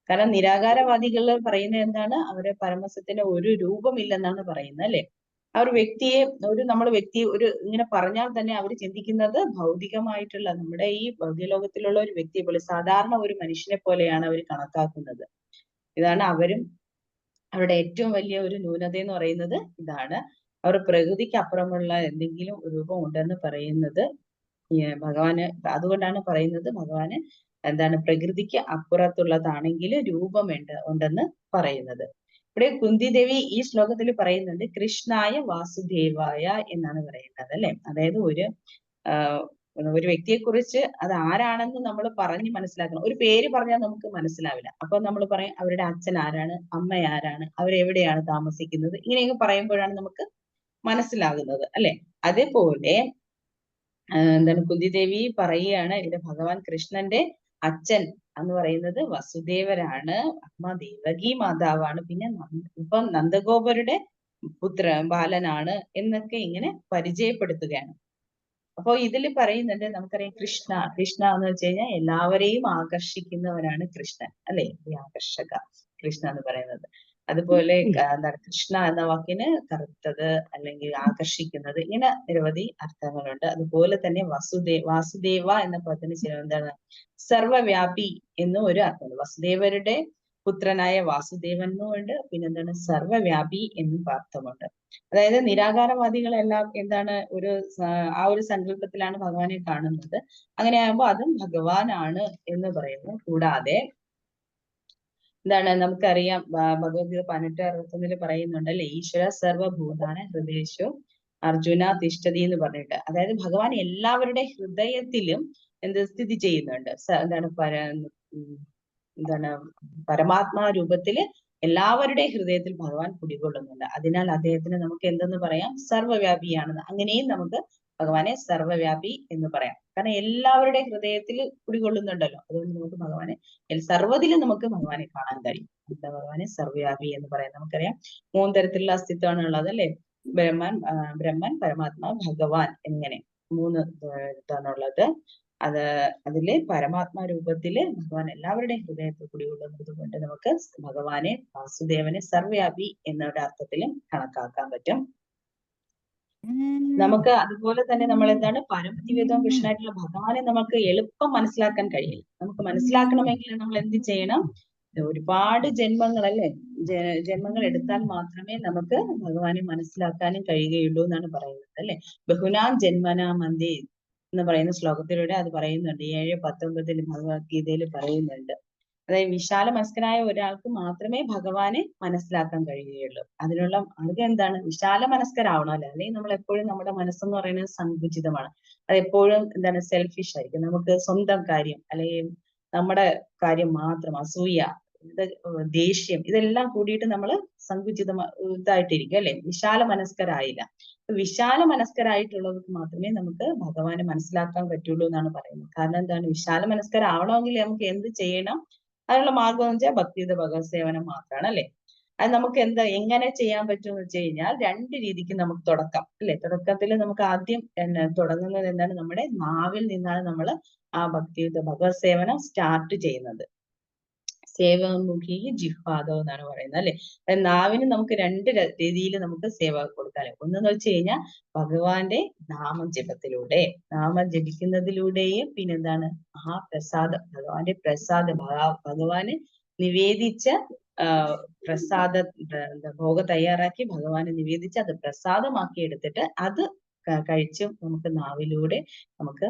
കാരണം നിരാകാരവാദികൾ പറയുന്നത് എന്താണ്? അവരെ പരമസത്തിന് ഒരു രൂപമില്ലെന്നാണ് പറയുന്നത് അല്ലെ? ആ ഒരു വ്യക്തിയെ നമ്മൾ ഇങ്ങനെ പറഞ്ഞാൽ തന്നെ അവർ ചിന്തിക്കുന്നത് ഭൗതികമായിട്ടുള്ള നമ്മുടെ ഈ ഭൗതിക ലോകത്തിലുള്ള ഒരു വ്യക്തിയെ പോലെ, സാധാരണ ഒരു മനുഷ്യനെ പോലെയാണ് അവർ കണക്കാക്കുന്നത്. ഇതാണ് അവരുടെ ഏറ്റവും വലിയ ഒരു ന്യൂനത എന്ന് പറയുന്നത് ഇതാണ്. അവർ പ്രകൃതിക്ക് അപ്പുറമുള്ള എന്തെങ്കിലും രൂപം ഉണ്ടെന്ന് പറയുന്നത് ഭഗവാന്. അതുകൊണ്ടാണ് പറയുന്നത് ഭഗവാന് എന്താണ്? പ്രകൃതിക്ക് അപ്പുറത്തുള്ളതാണെങ്കിൽ ഉണ്ടെന്ന് പറയുന്നത്. ഇവിടെ കുന്തി ദേവി ഈ ശ്ലോകത്തിൽ പറയുന്നുണ്ട് കൃഷ്ണായ വാസുദേവായ എന്നാണ് പറയുന്നത് അല്ലെ? അതായത് ഒരു വ്യക്തിയെ കുറിച്ച് അത് ആരാണെന്ന് നമ്മൾ പറഞ്ഞ് മനസ്സിലാക്കണം. ഒരു പേര് പറഞ്ഞാൽ നമുക്ക് മനസ്സിലാവില്ല. അപ്പൊ നമ്മൾ പറയും അവരുടെ അച്ഛൻ ആരാണ്, അമ്മ ആരാണ്, അവരെവിടെയാണ് താമസിക്കുന്നത്, ഇങ്ങനെയൊക്കെ പറയുമ്പോഴാണ് നമുക്ക് മനസ്സിലാകുന്നത് അല്ലെ? അതേപോലെ എന്താണ് കുന്തി ദേവി പറയുകയാണ്, ഇവിടെ ഭഗവാൻ കൃഷ്ണന്റെ അച്ഛൻ എന്ന് പറയുന്നത് വസുദേവരാണ്, അമ്മ ദേവകി മാതാവാണ്, പിന്നെ ഇപ്പം നന്ദഗോപരുടെ ബാലനാണ് എന്നൊക്കെ ഇങ്ങനെ പരിചയപ്പെടുത്തുകയാണ്. അപ്പൊ ഇതിൽ പറയുന്നുണ്ട്, നമുക്കറിയാം കൃഷ്ണ എന്ന് വെച്ച് കഴിഞ്ഞാൽ എല്ലാവരെയും ആകർഷിക്കുന്നവനാണ് കൃഷ്ണൻ അല്ലെ? ഈ ആകർഷക കൃഷ്ണ എന്ന് പറയുന്നത്. അതുപോലെ എന്താണ് കൃഷ്ണ എന്ന വാക്കിന് കറുത്തത് അല്ലെങ്കിൽ ആകർഷിക്കുന്നത്, ഇങ്ങനെ നിരവധി അർത്ഥങ്ങളുണ്ട്. അതുപോലെ തന്നെ വാസുദേവ എന്ന പദത്തിന് എന്താണ്? സർവവ്യാപി എന്നും ഒരു അർത്ഥമുണ്ട്. വസുദേവരുടെ പുത്രനായ വാസുദേവൻ എന്നുമുണ്ട്, പിന്നെന്താണ് സർവവ്യാപി എന്നും അർത്ഥമുണ്ട്. അതായത് നിരാകാരവാദികളെല്ലാം എന്താണ് ആ ഒരു സങ്കല്പത്തിലാണ് ഭഗവാനെ കാണുന്നത്. അങ്ങനെ ആകുമ്പോൾ അതും ഭഗവാനാണ് എന്ന് പറയുന്നു. കൂടാതെ എന്താണ് നമുക്കറിയാം, ഭഗവത്ഗീത 18:61 പറയുന്നുണ്ട് അല്ലെ, ഈശ്വര സർവഭൂതാന ഹൃദയേഷു അർജുന തിഷ്ഠതി എന്ന് പറഞ്ഞിട്ട്. അതായത് ഭഗവാൻ എല്ലാവരുടെ ഹൃദയത്തിലും സ്ഥിതി ചെയ്യുന്നുണ്ട്. എന്താണ് പരമാത്മാ രൂപത്തില് എല്ലാവരുടെ ഹൃദയത്തിൽ ഭഗവാൻ കുടികൊള്ളുന്നുണ്ട്. അതിനാൽ അദ്ദേഹത്തിന് നമുക്ക് എന്തെന്ന് പറയാം? സർവ്വവ്യാപിയാണെന്ന്. അങ്ങനെയും നമുക്ക് ഭഗവാനെ സർവ്വവ്യാപി എന്ന് പറയാം. കാരണം എല്ലാവരുടെ ഹൃദയത്തിൽ കുടികൊള്ളുന്നുണ്ടല്ലോ. അതുകൊണ്ട് നമുക്ക് ഭഗവാനെ സർവ്വതിലും നമുക്ക് ഭഗവാനെ കാണാൻ കഴിയും. എന്താ ഭഗവാനെ സർവ്വവ്യാപി എന്ന് പറയാം. നമുക്കറിയാം 3 തരത്തിലുള്ള അസ്തിത്വമാണ് ഉള്ളത് അല്ലെ? ബ്രഹ്മൻ, പരമാത്മാ, ഭഗവാൻ എന്നിങ്ങനെ മൂന്ന് ഇതാണുള്ളത്. അതില് പരമാത്മാ രൂപത്തില് ഭഗവാൻ എല്ലാവരുടെയും ഹൃദയത്തിൽ കുടികൊള്ളുന്നത് കൊണ്ട് നമുക്ക് ഭഗവാനെ വാസുദേവനെ സർവ്വവ്യാപി എന്നൊരു അർത്ഥത്തിലും കണക്കാക്കാൻ പറ്റും. നമുക്ക് അതുപോലെ തന്നെ നമ്മൾ എന്താണ് പരമജീവിതവും കൃഷ്ണനായിട്ടുള്ള ഭഗവാനെ നമുക്ക് എളുപ്പം മനസ്സിലാക്കാൻ കഴിയില്ല. നമുക്ക് മനസ്സിലാക്കണമെങ്കിൽ നമ്മൾ എന്ത് ചെയ്യണം? ഒരുപാട് ജന്മങ്ങളല്ലേ, ജന്മങ്ങൾ എടുത്താൽ മാത്രമേ നമുക്ക് ഭഗവാനെ മനസ്സിലാക്കാനും കഴിയുകയുള്ളൂ എന്നാണ് പറയുന്നത് അല്ലെ. ബഹുനാം ജന്മനാ മന്ദേ എന്ന് പറയുന്ന ശ്ലോകത്തിലൂടെ അത് പറയുന്നുണ്ട്. 7:19 ഭഗവത്ഗീതയിൽ പറയുന്നുണ്ട്. അതായത് വിശാല മനസ്കനായ ഒരാൾക്ക് മാത്രമേ ഭഗവാനെ മനസ്സിലാക്കാൻ കഴിയുകയുള്ളൂ. അതിനുള്ള മാർഗം എന്താണ്? വിശാല മനസ്കരാവണമല്ലോ. അല്ലെങ്കിൽ നമ്മൾ എപ്പോഴും നമ്മുടെ മനസ്സെന്ന് പറയുന്നത് സങ്കുചിതമാണ്. അത് എപ്പോഴും എന്താണ് സെൽഫിഷ് ആയിരിക്കും. നമുക്ക് സ്വന്തം കാര്യം അല്ലെങ്കിൽ നമ്മുടെ കാര്യം മാത്രം, അസൂയ, ദേഷ്യം, ഇതെല്ലാം കൂടിയിട്ട് നമ്മൾ ഇതായിട്ടിരിക്കും അല്ലെ. വിശാല മനസ്കരായില്ല. വിശാല മനസ്കരായിട്ടുള്ളവർക്ക് മാത്രമേ നമുക്ക് ഭഗവാനെ മനസ്സിലാക്കാൻ പറ്റുള്ളൂ എന്നാണ് പറയുന്നത്. കാരണം എന്താണ്? വിശാല മനസ്കരാവണമെങ്കിൽ നമുക്ക് എന്ത് ചെയ്യണം? അതിനുള്ള മാർഗം എന്ന് വെച്ചാൽ ഭക്തിയുത ഭഗവത് സേവനം മാത്രമാണ് അല്ലെ. അത് നമുക്ക് എങ്ങനെ ചെയ്യാൻ പറ്റും എന്ന് വെച്ച് കഴിഞ്ഞാൽ 2 രീതിക്ക് നമുക്ക് തുടക്കം അല്ലെ. തുടക്കത്തിൽ നമുക്ക് ആദ്യം തുടങ്ങുന്നത് എന്താണ്? നമ്മുടെ നാവിൽ നിന്നാണ് നമ്മൾ ആ ഭക്തിയുത ഭഗവത് സേവനം സ്റ്റാർട്ട് ചെയ്യുന്നത്. സേവമുഖി ജിഹ്വാദം എന്നാണ് പറയുന്നത് അല്ലെ. നാവിന് നമുക്ക് 2 രീതിയിൽ നമുക്ക് സേവ കൊടുക്കാം. ഒന്നെന്ന് വെച്ച് കഴിഞ്ഞാൽ ഭഗവാന്റെ നാമജപത്തിലൂടെ, നാമം ജപിക്കുന്നതിലൂടെയും പിന്നെന്താണ് മഹാപ്രസാദം, ഭഗവാന്റെ പ്രസാദം, ഭഗവാന് നിവേദിച്ച പ്രസാദ ഭോഗം തയ്യാറാക്കി ഭഗവാന് നിവേദിച്ച് അത് പ്രസാദമാക്കി എടുത്തിട്ട് അത് കഴിച്ചും നമുക്ക് നാവിലൂടെ നമുക്ക്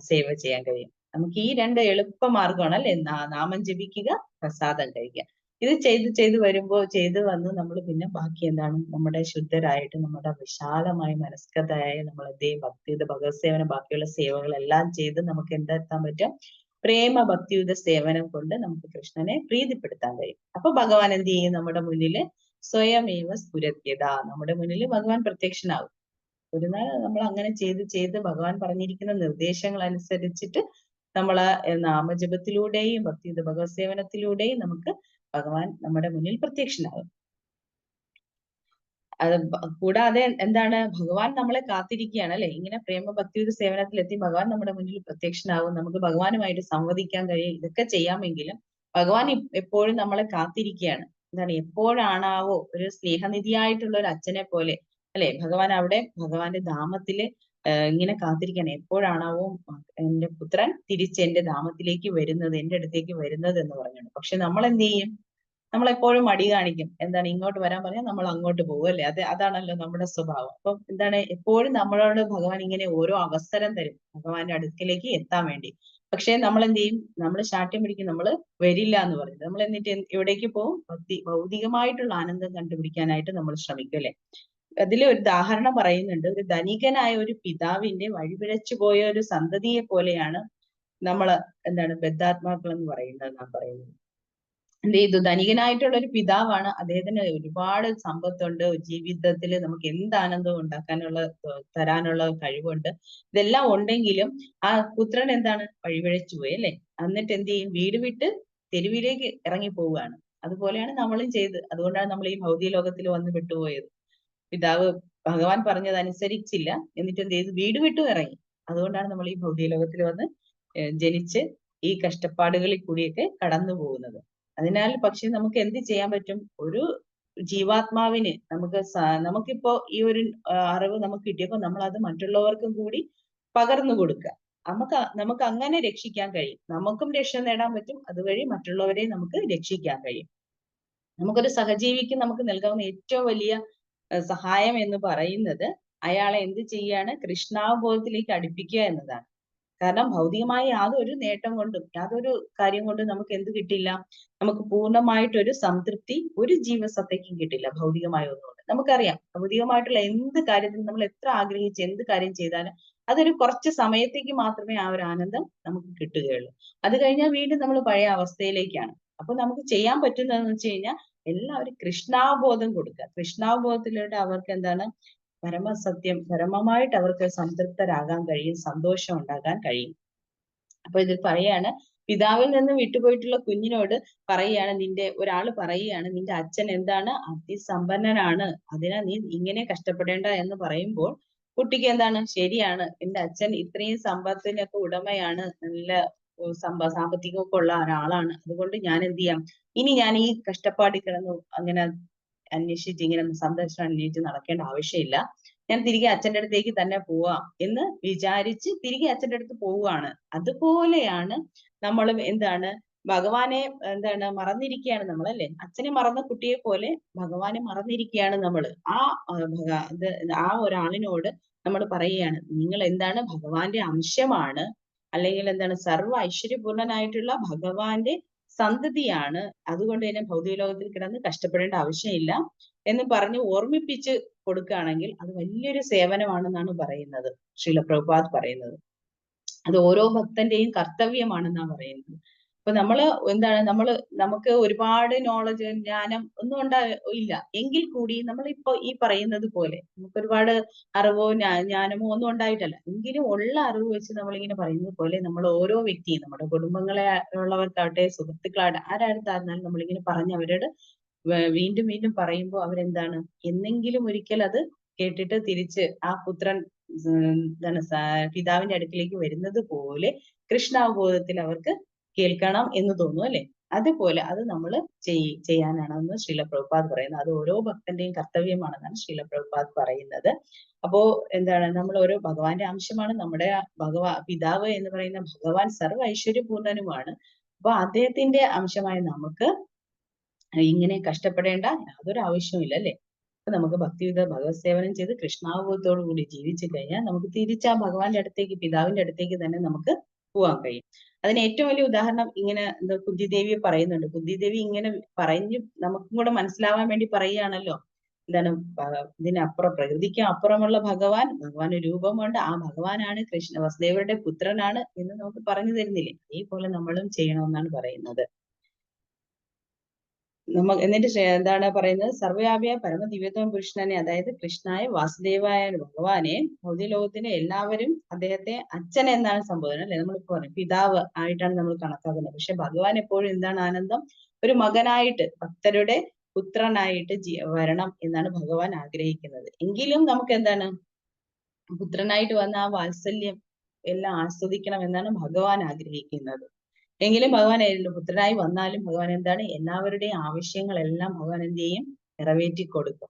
സേവ ചെയ്യാൻ കഴിയും. നമുക്ക് ഈ 2 എളുപ്പ മാർഗമാണ് അല്ലെ. നാമം ജപിക്കുക, പ്രസാദം കഴിക്കുക. ഇത് ചെയ്ത് വരുമ്പോൾ ചെയ്ത് വന്ന് നമ്മൾ പിന്നെ ബാക്കി എന്താണ്? നമ്മുടെ ശുദ്ധരായിട്ട് നമ്മുടെ വിശാലമായ മനസ്കരായ നമ്മളെ ഭക്തിയുത ഭഗവത് സേവനം, ബാക്കിയുള്ള സേവകളെല്ലാം ചെയ്ത് നമുക്ക് എന്തെത്താൻ പറ്റും? പ്രേമ ഭക്തിയുത സേവനം കൊണ്ട് നമുക്ക് കൃഷ്ണനെ പ്രീതിപ്പെടുത്താൻ കഴിയും. അപ്പൊ ഭഗവാൻ എന്ത് ചെയ്യും? നമ്മുടെ മുന്നില് സ്വയമേവ സ്ഫുരത്യത, നമ്മുടെ മുന്നിൽ ഭഗവാൻ പ്രത്യക്ഷനാവും. ഒരു നാൾ നമ്മൾ അങ്ങനെ ചെയ്ത് ഭഗവാൻ പറഞ്ഞിരിക്കുന്ന നിർദ്ദേശങ്ങൾ അനുസരിച്ചിട്ട് നമ്മള് നാമജപത്തിലൂടെയും ഭക്തിയുത ഭഗവത് സേവനത്തിലൂടെയും നമുക്ക് ഭഗവാൻ നമ്മുടെ മുന്നിൽ പ്രത്യക്ഷനാകും. അത് കൂടാതെ എന്താണ്? ഭഗവാൻ നമ്മളെ കാത്തിരിക്കുകയാണ് അല്ലെ. ഇങ്ങനെ പ്രേമ ഭക്തിയുടെ സേവനത്തിലെത്തി ഭഗവാൻ നമ്മുടെ മുന്നിൽ പ്രത്യക്ഷനാവും, നമുക്ക് ഭഗവാനുമായിട്ട് സംവദിക്കാൻ കഴിയും. ഇതൊക്കെ ചെയ്യാമെങ്കിലും ഭഗവാൻ എപ്പോഴും നമ്മളെ കാത്തിരിക്കുകയാണ്. എന്താണ്? എപ്പോഴാണാവോ ഒരു സ്നേഹനിധിയായിട്ടുള്ള ഒരു അച്ഛനെ പോലെ അല്ലെ ഭഗവാൻ അവിടെ ഭഗവാന്റെ ധാമത്തില് ഇങ്ങനെ കാത്തിരിക്കുകയാണ്. എപ്പോഴാണാവോ എന്റെ പുത്രൻ തിരിച്ച് എന്റെ ധാമത്തിലേക്ക് വരുന്നത്, എന്റെ അടുത്തേക്ക് വരുന്നത് എന്ന് പറഞ്ഞാണ്. പക്ഷെ നമ്മൾ എന്ത് ചെയ്യും? നമ്മളെപ്പോഴും മടി കാണിക്കും. എന്താണ്? ഇങ്ങോട്ട് വരാൻ പറഞ്ഞാൽ നമ്മൾ അങ്ങോട്ട് പോകും അല്ലെ. അതാണല്ലോ നമ്മുടെ സ്വഭാവം. അപ്പൊ എന്താണ്? എപ്പോഴും നമ്മളോട് ഭഗവാൻ ഇങ്ങനെ ഓരോ അവസരം തരും ഭഗവാന്റെ അടുക്കിലേക്ക് എത്താൻ വേണ്ടി. പക്ഷെ നമ്മൾ എന്ത് ചെയ്യും? നമ്മൾ ശാഠ്യം പിടിക്കും, നമ്മൾ വരില്ല എന്ന് പറയും. നമ്മൾ എന്നിട്ട് എവിടേക്ക് പോകും? ഭൗതികമായിട്ടുള്ള ആനന്ദം കണ്ടുപിടിക്കാനായിട്ട് നമ്മൾ ശ്രമിക്കും അല്ലെ. അതിൽ ഒരു ഉദാഹരണം പറയുന്നുണ്ട്. ഒരു ധനികനായ ഒരു പിതാവിന്റെ വഴിപിഴച്ചു പോയ ഒരു സന്തതിയെ പോലെയാണ് നമ്മള് എന്താണ് ബദ്ധാത്മാക്കൾ എന്ന് പറയുന്നത് നാം പറയുന്നത്. എന്ത് ചെയ്തു? ധനികനായിട്ടുള്ള ഒരു പിതാവാണ്. അദ്ദേഹത്തിന് ഒരുപാട് സമ്പത്തുണ്ട്, ജീവിതത്തിൽ നമുക്ക് എന്ത് ആനന്ദവും ഉണ്ടാക്കാനുള്ള തരാനുള്ള കഴിവുണ്ട്. ഇതെല്ലാം ഉണ്ടെങ്കിലും ആ പുത്രൻ എന്താണ്? വഴിപിഴച്ചു പോയി അല്ലെ. എന്നിട്ട് എന്ത് ചെയ്യും? വീട് വിട്ട് തെരുവിലേക്ക് ഇറങ്ങി പോവുകയാണ്. അതുപോലെയാണ് നമ്മളും ചെയ്ത്. അതുകൊണ്ടാണ് നമ്മൾ ഈ ഭൗതിക ലോകത്തിൽ വന്ന് വിട്ടുപോയത്. പിതാവ് ഭഗവാൻ പറഞ്ഞത് അനുസരിച്ചില്ല, എന്നിട്ട് എന്ത് ചെയ്തു? വീട് വിട്ടു ഇറങ്ങി. അതുകൊണ്ടാണ് നമ്മൾ ഈ ഭൗതിക ലോകത്തിൽ വന്ന് ജനിച്ച് ഈ കഷ്ടപ്പാടുകളിൽ കൂടിയൊക്കെ കടന്നു പോകുന്നത്. അതിനാൽ പക്ഷെ നമുക്ക് എന്ത് ചെയ്യാൻ പറ്റും? ഒരു ജീവാത്മാവിന് നമുക്കിപ്പോ ഈ ഒരു അറിവ് നമുക്ക് കിട്ടിയപ്പോൾ നമ്മൾ അത് മറ്റുള്ളവർക്കും കൂടി പകർന്നു കൊടുക്കുക. നമുക്ക് അങ്ങനെ രക്ഷിക്കാൻ കഴിയും. നമുക്കും രക്ഷ നേടാൻ പറ്റും, അതുവഴി മറ്റുള്ളവരെ നമുക്ക് രക്ഷിക്കാൻ കഴിയും. നമുക്കൊരു സഹജീവിക്ക് നമുക്ക് നൽകാവുന്ന ഏറ്റവും വലിയ സഹായം എന്ന് പറയുന്നത് അയാളെ എന്ത് ചെയ്യാണ്? കൃഷ്ണാവബോധത്തിലേക്ക് അടുപ്പിക്കുക എന്നതാണ്. കാരണം ഭൗതികമായ യാതൊരു നേട്ടം കൊണ്ടും യാതൊരു കാര്യം കൊണ്ടും നമുക്ക് എന്ത് കിട്ടില്ല? നമുക്ക് പൂർണ്ണമായിട്ടൊരു സംതൃപ്തി ഒരു ജീവസത്തയ്ക്കും കിട്ടില്ല ഭൗതികമായ ഒന്നുകൊണ്ട്. നമുക്കറിയാം ഭൗതികമായിട്ടുള്ള എന്ത് കാര്യത്തിനും നമ്മൾ എത്ര ആഗ്രഹിച്ച് എന്ത് കാര്യം ചെയ്താലും അതൊരു കുറച്ച് സമയത്തേക്ക് മാത്രമേ ആ ഒരു ആനന്ദം നമുക്ക് കിട്ടുകയുള്ളൂ. അത് കഴിഞ്ഞാൽ വീണ്ടും നമ്മൾ പഴയ അവസ്ഥയിലേക്കാണ്. അപ്പൊ നമുക്ക് ചെയ്യാൻ പറ്റുന്നതെന്ന് വെച്ച് കഴിഞ്ഞാൽ എല്ലാവരും കൃഷ്ണാവബോധം കൊടുക്കുക. കൃഷ്ണാവബോധത്തിലൂടെ അവർക്ക് എന്താണ്? പരമസത്യം, പരമമായിട്ട് അവർക്ക് സംതൃപ്തരാകാൻ കഴിയും, സന്തോഷം ഉണ്ടാകാൻ കഴിയും. അപ്പൊ ഇതിൽ പറയാണ്, പിതാവിൽ നിന്ന് വിട്ടുപോയിട്ടുള്ള കുഞ്ഞിനോട് പറയാണ്, ഒരാള് പറയുകയാണ്, നിന്റെ അച്ഛൻ എന്താണ്? അതിസമ്പന്നനാണ്, അതിനാൽ നീ ഇങ്ങനെ കഷ്ടപ്പെടേണ്ട എന്ന് പറയുമ്പോൾ കുട്ടിക്ക് എന്താണ് ശരിയാണ്, എന്റെ അച്ഛൻ ഇത്രയും സമ്പത്തിനൊക്കെ ഉടമയാണ്, നല്ല സാമ്പത്തികമൊക്കെ ഉള്ള ഒരാളാണ്, അതുകൊണ്ട് ഞാൻ എന്ത് ചെയ്യാം, ഇനി ഞാൻ ഈ കഷ്ടപ്പാടിൽ കിടന്നു അങ്ങനെ അന്വേഷിച്ച് ഇങ്ങനെ സന്ദർശനം അന്വേഷിച്ച് നടക്കേണ്ട ആവശ്യമില്ല, ഞാൻ തിരികെ അച്ഛന്റെ അടുത്തേക്ക് തന്നെ പോവാം എന്ന് വിചാരിച്ച് തിരികെ അച്ഛന്റെ അടുത്ത് പോവുകയാണ്. അതുപോലെയാണ് നമ്മളും എന്താണ് ഭഗവാനെ എന്താണ് മറന്നിരിക്കുകയാണ് നമ്മൾ, അല്ലെ? അച്ഛനെ മറന്ന കുട്ടിയെ പോലെ ഭഗവാനെ മറന്നിരിക്കുകയാണ് നമ്മൾ. ആ ആ ഒരാളിനോട് നമ്മൾ പറയുകയാണ്, നിങ്ങൾ എന്താണ് ഭഗവാന്റെ അംശമാണ്, അല്ലെങ്കിൽ എന്താണ് സർവ്വ ഐശ്വര്യപൂർണനായിട്ടുള്ള ഭഗവാന്റെ സന്തതിയാണ്, അതുകൊണ്ട് തന്നെ ഭൗതിക ലോകത്തിൽ കിടന്ന് കഷ്ടപ്പെടേണ്ട ആവശ്യമില്ല എന്ന് പറഞ്ഞ് ഓർമ്മിപ്പിച്ച് കൊടുക്കുകയാണെങ്കിൽ അത് വലിയൊരു സേവനമാണെന്നാണ് പറയുന്നത്, ശ്രീല പ്രഭുപാദ് പറയുന്നത്. അത് ഓരോ ഭക്തന്റെയും കർത്തവ്യമാണെന്നാണ് പറയുന്നത്. അപ്പൊ നമുക്ക് ഒരുപാട് നോളജ്, ജ്ഞാനം ഒന്നും ഇല്ല എങ്കിൽ കൂടി നമ്മളിപ്പോ ഈ പറയുന്നത് പോലെ നമുക്ക് ഒരുപാട് അറിവോ ജ്ഞാനമോ ഒന്നും ഉണ്ടായിട്ടല്ല, എങ്കിലും ഉള്ള അറിവ് വെച്ച് നമ്മളിങ്ങനെ പറയുന്നത് പോലെ നമ്മൾ ഓരോ വ്യക്തിയും, നമ്മുടെ കുടുംബങ്ങളെ ഉള്ളവർക്കാവട്ടെ, സുഹൃത്തുക്കളാവട്ടെ, ആരാടുത്തായിരുന്നാലും നമ്മളിങ്ങനെ പറഞ്ഞ് അവരോട് വീണ്ടും വീണ്ടും പറയുമ്പോൾ അവരെന്താണ് എന്നെങ്കിലും ഒരിക്കൽ അത് കേട്ടിട്ട് തിരിച്ച് ആ പുത്രൻ എന്താണ് പിതാവിന്റെ അടുക്കിലേക്ക് വരുന്നത് പോലെ കൃഷ്ണാവബോധത്തിൽ അവർക്ക് കേൾക്കണം എന്ന് തോന്നും, അല്ലെ? അതുപോലെ അത് നമ്മൾ ചെയ്യാനാണെന്ന് ശ്രീല പ്രഭുപാദ് പറയുന്നത്. അത് ഓരോ ഭക്തന്റെയും കർത്തവ്യമാണെന്നാണ് ശ്രീല പ്രഭുപാദ് പറയുന്നത്. അപ്പോ എന്താണ്, നമ്മൾ ഓരോ ഭഗവാന്റെ അംശമാണ്, നമ്മുടെ പിതാവ് എന്ന് പറയുന്ന ഭഗവാൻ സർവ്വ ഐശ്വര്യപൂർണനുമാണ്. അപ്പൊ അദ്ദേഹത്തിന്റെ അംശമായ നമുക്ക് ഇങ്ങനെ കഷ്ടപ്പെടേണ്ട യാതൊരു ആവശ്യമില്ല, അല്ലെ? അപ്പൊ നമുക്ക് ഭക്തിയുത ഭഗവത് സേവനം ചെയ്ത് കൃഷ്ണാവബോധത്തോടു കൂടി ജീവിച്ചു കഴിഞ്ഞാൽ നമുക്ക് തിരിച്ച് ആ ഭഗവാന്റെ അടുത്തേക്ക്, പിതാവിന്റെ അടുത്തേക്ക് തന്നെ നമുക്ക് പോവാൻ കഴിയും. അതിന് ഏറ്റവും വലിയ ഉദാഹരണം ഇങ്ങനെ എന്താ കുന്തിദേവി പറയുന്നുണ്ട്. കുന്തിദേവി ഇങ്ങനെ പറഞ്ഞ് നമുക്കും കൂടെ മനസ്സിലാവാൻ വേണ്ടി പറയുകയാണല്ലോ, എന്താണ് ഇതിനപ്പുറം, പ്രകൃതിക്ക് അപ്പുറമുള്ള ഭഗവാന് രൂപമുണ്ട്, ആ ഭഗവാനാണ് വസുദേവരുടെ പുത്രനാണ് എന്ന് നമുക്ക് പറഞ്ഞു തരുന്നില്ലേ? അതേപോലെ നമ്മളും ചെയ്യണമെന്നാണ് പറയുന്നത്. എന്നിട്ട് എന്താണ് പറയുന്നത്, സർവ്വവ്യാപിയ പരമദിവ്യത്വം പുരുഷനെ, അതായത് കൃഷ്ണായ വാസുദേവായ ഭഗവാനെ ഭൗതിക ലോകത്തിന് എല്ലാവരും അദ്ദേഹത്തെ അച്ഛൻ എന്നാണ് സംബോധന, അല്ലെ? നമ്മളിപ്പോ പറയും പിതാവ് ആയിട്ടാണ് നമ്മൾ കണക്കാക്കുന്നത്. പക്ഷെ ഭഗവാൻ എപ്പോഴും എന്താണ് ആനന്ദം, ഒരു മകനായിട്ട്, ഭക്തരുടെ പുത്രനായിട്ട് വരണം എന്നാണ് ഭഗവാൻ ആഗ്രഹിക്കുന്നത്. എങ്കിലും നമുക്ക് എന്താണ് പുത്രനായിട്ട് വന്ന ആ വാത്സല്യം എല്ലാം ആസ്വദിക്കണം എന്നാണ് ഭഗവാൻ ആഗ്രഹിക്കുന്നത്. എങ്കിലും ഭഗവാൻ പുത്രനായി വന്നാലും ഭഗവാൻ എന്താണ് എല്ലാവരുടെയും ആവശ്യങ്ങളെല്ലാം ഭഗവാൻ എന്ത് ചെയ്യും, നിറവേറ്റി കൊടുക്കും,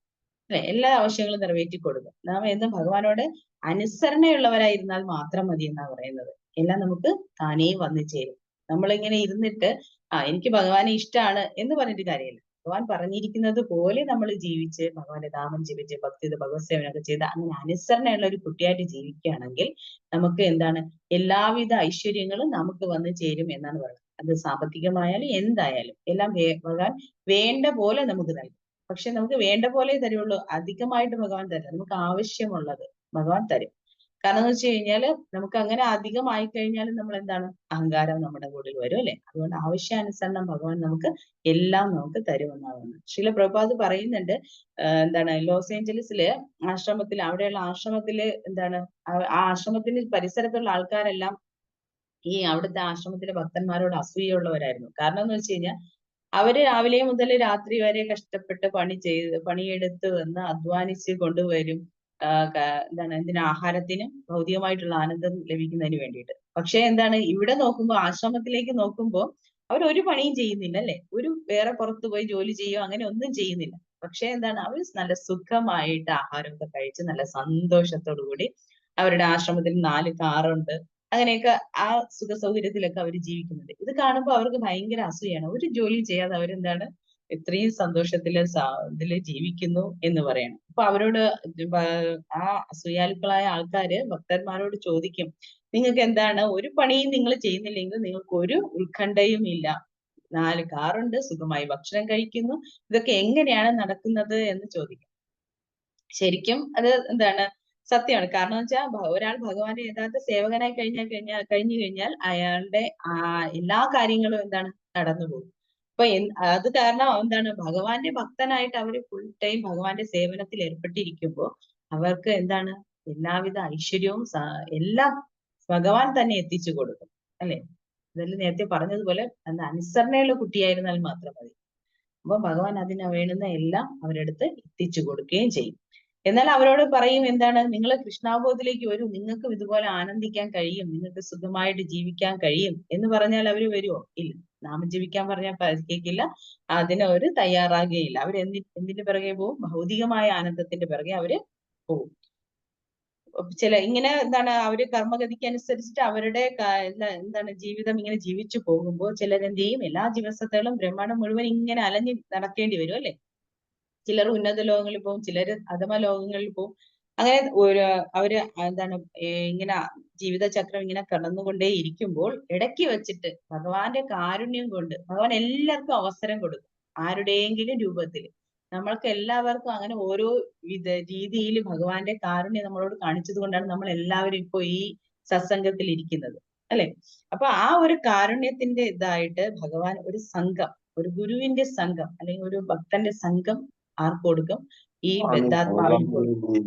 അല്ലെ? എല്ലാ ആവശ്യങ്ങളും നിറവേറ്റി കൊടുക്കും. നാം എന്നും ഭഗവാനോട് അനുസരണയുള്ളവരായിരുന്നാൽ മാത്രം മതി എന്നാ പറയുന്നത്. എല്ലാം നമുക്ക് താനേ വന്നു ചേരും. നമ്മളിങ്ങനെ ഇരുന്നിട്ട് എനിക്ക് ഭഗവാനെ ഇഷ്ടമാണ് എന്ന് പറഞ്ഞിട്ട് കാര്യമില്ല. ഭഗവാൻ പറഞ്ഞിരിക്കുന്നത് പോലെ നമ്മൾ ജീവിച്ച് ഭഗവാന്റെ നാമം ജപിച്ച് ഭക്തി ഭഗവത് സേവനമൊക്കെ ചെയ്ത് അങ്ങനെ അനുസരണയുള്ള ഒരു കുട്ടിയായിട്ട് ജീവിക്കുകയാണെങ്കിൽ നമുക്ക് എന്താണ് എല്ലാവിധ ഐശ്വര്യങ്ങളും നമുക്ക് വന്നു ചേരും എന്നാണ് പറയുന്നത്. അത് സാമ്പത്തികമായാലും എന്തായാലും എല്ലാം ഭഗവാൻ വേണ്ട പോലെ നമുക്ക് നൽകും. പക്ഷെ നമുക്ക് വേണ്ട പോലെ തരുള്ളൂ, അധികമായിട്ട് ഭഗവാൻ തരില്ല. നമുക്ക് ആവശ്യമുള്ളത് ഭഗവാൻ തരും. കാരണം എന്ന് വെച്ച് കഴിഞ്ഞാല് നമുക്ക് അങ്ങനെ അധികമായി കഴിഞ്ഞാൽ നമ്മൾ എന്താണ്, അഹങ്കാരം നമ്മുടെ കൂടെ വരും, അല്ലെ? അതുകൊണ്ട് ആവശ്യാനുസരണം ഭഗവാൻ നമുക്ക് എല്ലാം നമുക്ക് തരുമെന്നാണ്. ശ്രീല പ്രഭുപാദ് പറയുന്നുണ്ട്, എന്താണ് ലോസ് ഏഞ്ചലസില് ആശ്രമത്തിൽ, അവിടെയുള്ള ആശ്രമത്തില് എന്താണ് ആ ആശ്രമത്തിന് പരിസരത്തുള്ള ആൾക്കാരെല്ലാം ഈ അവിടുത്തെ ആശ്രമത്തിലെ ഭക്തന്മാരോട് അസൂയുള്ളവരായിരുന്നു. കാരണം എന്ന് വെച്ച് കഴിഞ്ഞാൽ അവര് രാവിലെ മുതൽ രാത്രി വരെ കഷ്ടപ്പെട്ട് പണിയെടുത്ത് വന്ന് അധ്വാനിച്ച് കൊണ്ടുവരും. എന്താണ് ആഹാരത്തിനും ഭൗതികമായിട്ടുള്ള ആനന്ദം ലഭിക്കുന്നതിന് വേണ്ടിയിട്ട്. പക്ഷെ എന്താണ് ഇവിടെ നോക്കുമ്പോൾ, ആശ്രമത്തിലേക്ക് നോക്കുമ്പോൾ അവർ ഒരു പണിയും ചെയ്യുന്നില്ല, അല്ലെ? വേറെ പുറത്തു പോയി ജോലി ചെയ്യോ അങ്ങനെ ഒന്നും ചെയ്യുന്നില്ല. പക്ഷെ എന്താണ്, അവർ നല്ല സുഖമായിട്ട് ആഹാരമൊക്കെ കഴിച്ച് നല്ല സന്തോഷത്തോടു കൂടി അവരുടെ ആശ്രമത്തിൽ 4 കാറുണ്ട്, അങ്ങനെയൊക്കെ ആ സുഖ സൗകര്യത്തിലൊക്കെ അവർ ജീവിക്കുന്നുണ്ട്. ഇത് കാണുമ്പോൾ അവർക്ക് ഭയങ്കര അസൂയാണ്. ഒരു ജോലി ചെയ്യാതെ അവരെന്താണ് ഇത്രയും സന്തോഷത്തില് ഇതില് ജീവിക്കുന്നു എന്ന് പറയണം. അപ്പൊ അവരോട് ആ അസൂയാലുക്കളായ ആൾക്കാര് ഭക്തന്മാരോട് ചോദിക്കും, നിങ്ങൾക്ക് എന്താണ് ഒരു പണിയും നിങ്ങൾ ചെയ്യുന്നില്ലെങ്കിൽ നിങ്ങൾക്ക് ഒരു ഉത്കണ്ഠയും ഇല്ല, 4 കാറുണ്ട്, സുഖമായി ഭക്ഷണം കഴിക്കുന്നു, ഇതൊക്കെ എങ്ങനെയാണ് നടക്കുന്നത് എന്ന് ചോദിക്കും. ശരിക്കും അത് എന്താണ് സത്യമാണ്. കാരണം വെച്ചാൽ ഒരാൾ ഭഗവാന്റെ യഥാർത്ഥ സേവകനായി കഴിഞ്ഞു കഴിഞ്ഞാൽ അയാളുടെ എല്ലാ കാര്യങ്ങളും എന്താണ് നടന്നുപോകും. അപ്പൊ അത് കാരണം എന്താണ്, ഭഗവാന്റെ ഭക്തനായിട്ട് അവര് ഫുൾ ടൈം ഭഗവാന്റെ സേവനത്തിൽ ഏർപ്പെട്ടിരിക്കുമ്പോൾ അവർക്ക് എന്താണ് എല്ലാവിധ ഐശ്വര്യവും എല്ലാം ഭഗവാൻ തന്നെ എത്തിച്ചു കൊടുക്കും, അല്ലെ? അതിൽ നേരത്തെ പറഞ്ഞതുപോലെ അനുസരണയുള്ള കുട്ടിയായിരുന്നാൽ മാത്രം മതി. അപ്പൊ ഭഗവാൻ അതിന് വേണ്ടുന്ന എല്ലാം അവരെടുത്ത് എത്തിച്ചു കൊടുക്കുകയും ചെയ്യും. എന്നാൽ അവരോട് പറയും എന്താണ്, നിങ്ങൾ കൃഷ്ണാബോധത്തിലേക്ക് വരൂ, നിങ്ങൾക്കും ഇതുപോലെ ആനന്ദിക്കാൻ കഴിയും, നിങ്ങൾക്ക് സുഖമായിട്ട് ജീവിക്കാൻ കഴിയും എന്ന് പറഞ്ഞാൽ അവര് വരുമോ? ഇല്ല. നാമം ജപിക്കാൻ പറഞ്ഞാൽ കേൾക്കില്ല, അതിന് അവര് തയ്യാറാകുകയില്ല. അവർ എന്തിന്റെ പിറകെ പോവും? ഭൗതികമായ ആനന്ദത്തിന്റെ പിറകെ അവര് പോവും. ചില ഇങ്ങനെ എന്താണ് അവര് കർമ്മഗതിക്ക് അനുസരിച്ചിട്ട് അവരുടെ എന്താണ് ജീവിതം ഇങ്ങനെ ജീവിച്ചു പോകുമ്പോൾ ചിലരെന്ത് ചെയ്യും? എല്ലാ ദിവസത്തേളും ബ്രഹ്മാണ്ടം മുഴുവൻ ഇങ്ങനെ അലഞ്ഞ് നടക്കേണ്ടി വരും അല്ലെ? ചിലർ ഉന്നത ലോകങ്ങളിൽ പോകും, ചിലർ അധമ ലോകങ്ങളിൽ പോകും. അങ്ങനെ അവര് എന്താണ് ഇങ്ങനെ ജീവിതചക്രം ഇങ്ങനെ കടന്നുകൊണ്ടേ ഇരിക്കുമ്പോൾ ഇടയ്ക്ക് വെച്ചിട്ട് ഭഗവാന്റെ കാരുണ്യം കൊണ്ട് ഭഗവാൻ എല്ലാവർക്കും അവസരം കൊടുക്കും, ആരുടെയെങ്കിലും രൂപത്തിൽ. നമ്മൾക്ക് എല്ലാവർക്കും അങ്ങനെ ഓരോ രീതിയിൽ ഭഗവാന്റെ കാരുണ്യം നമ്മളോട് കാണിച്ചത് കൊണ്ടാണ് നമ്മൾ എല്ലാവരും ഇപ്പോ ഈ സത്സംഗത്തിൽ ഇരിക്കുന്നത് അല്ലെ? അപ്പൊ ആ ഒരു കാരുണ്യത്തിന്റെ ഇതായിട്ട് ഭഗവാൻ ഒരു സംഘം, ഒരു ഗുരുവിന്റെ സംഘം അല്ലെങ്കിൽ ഒരു ഭക്തന്റെ സംഘം ആർക്ക് കൊടുക്കും? ഈ ബദ്ധാത്മാവിന് കൊടുക്കും.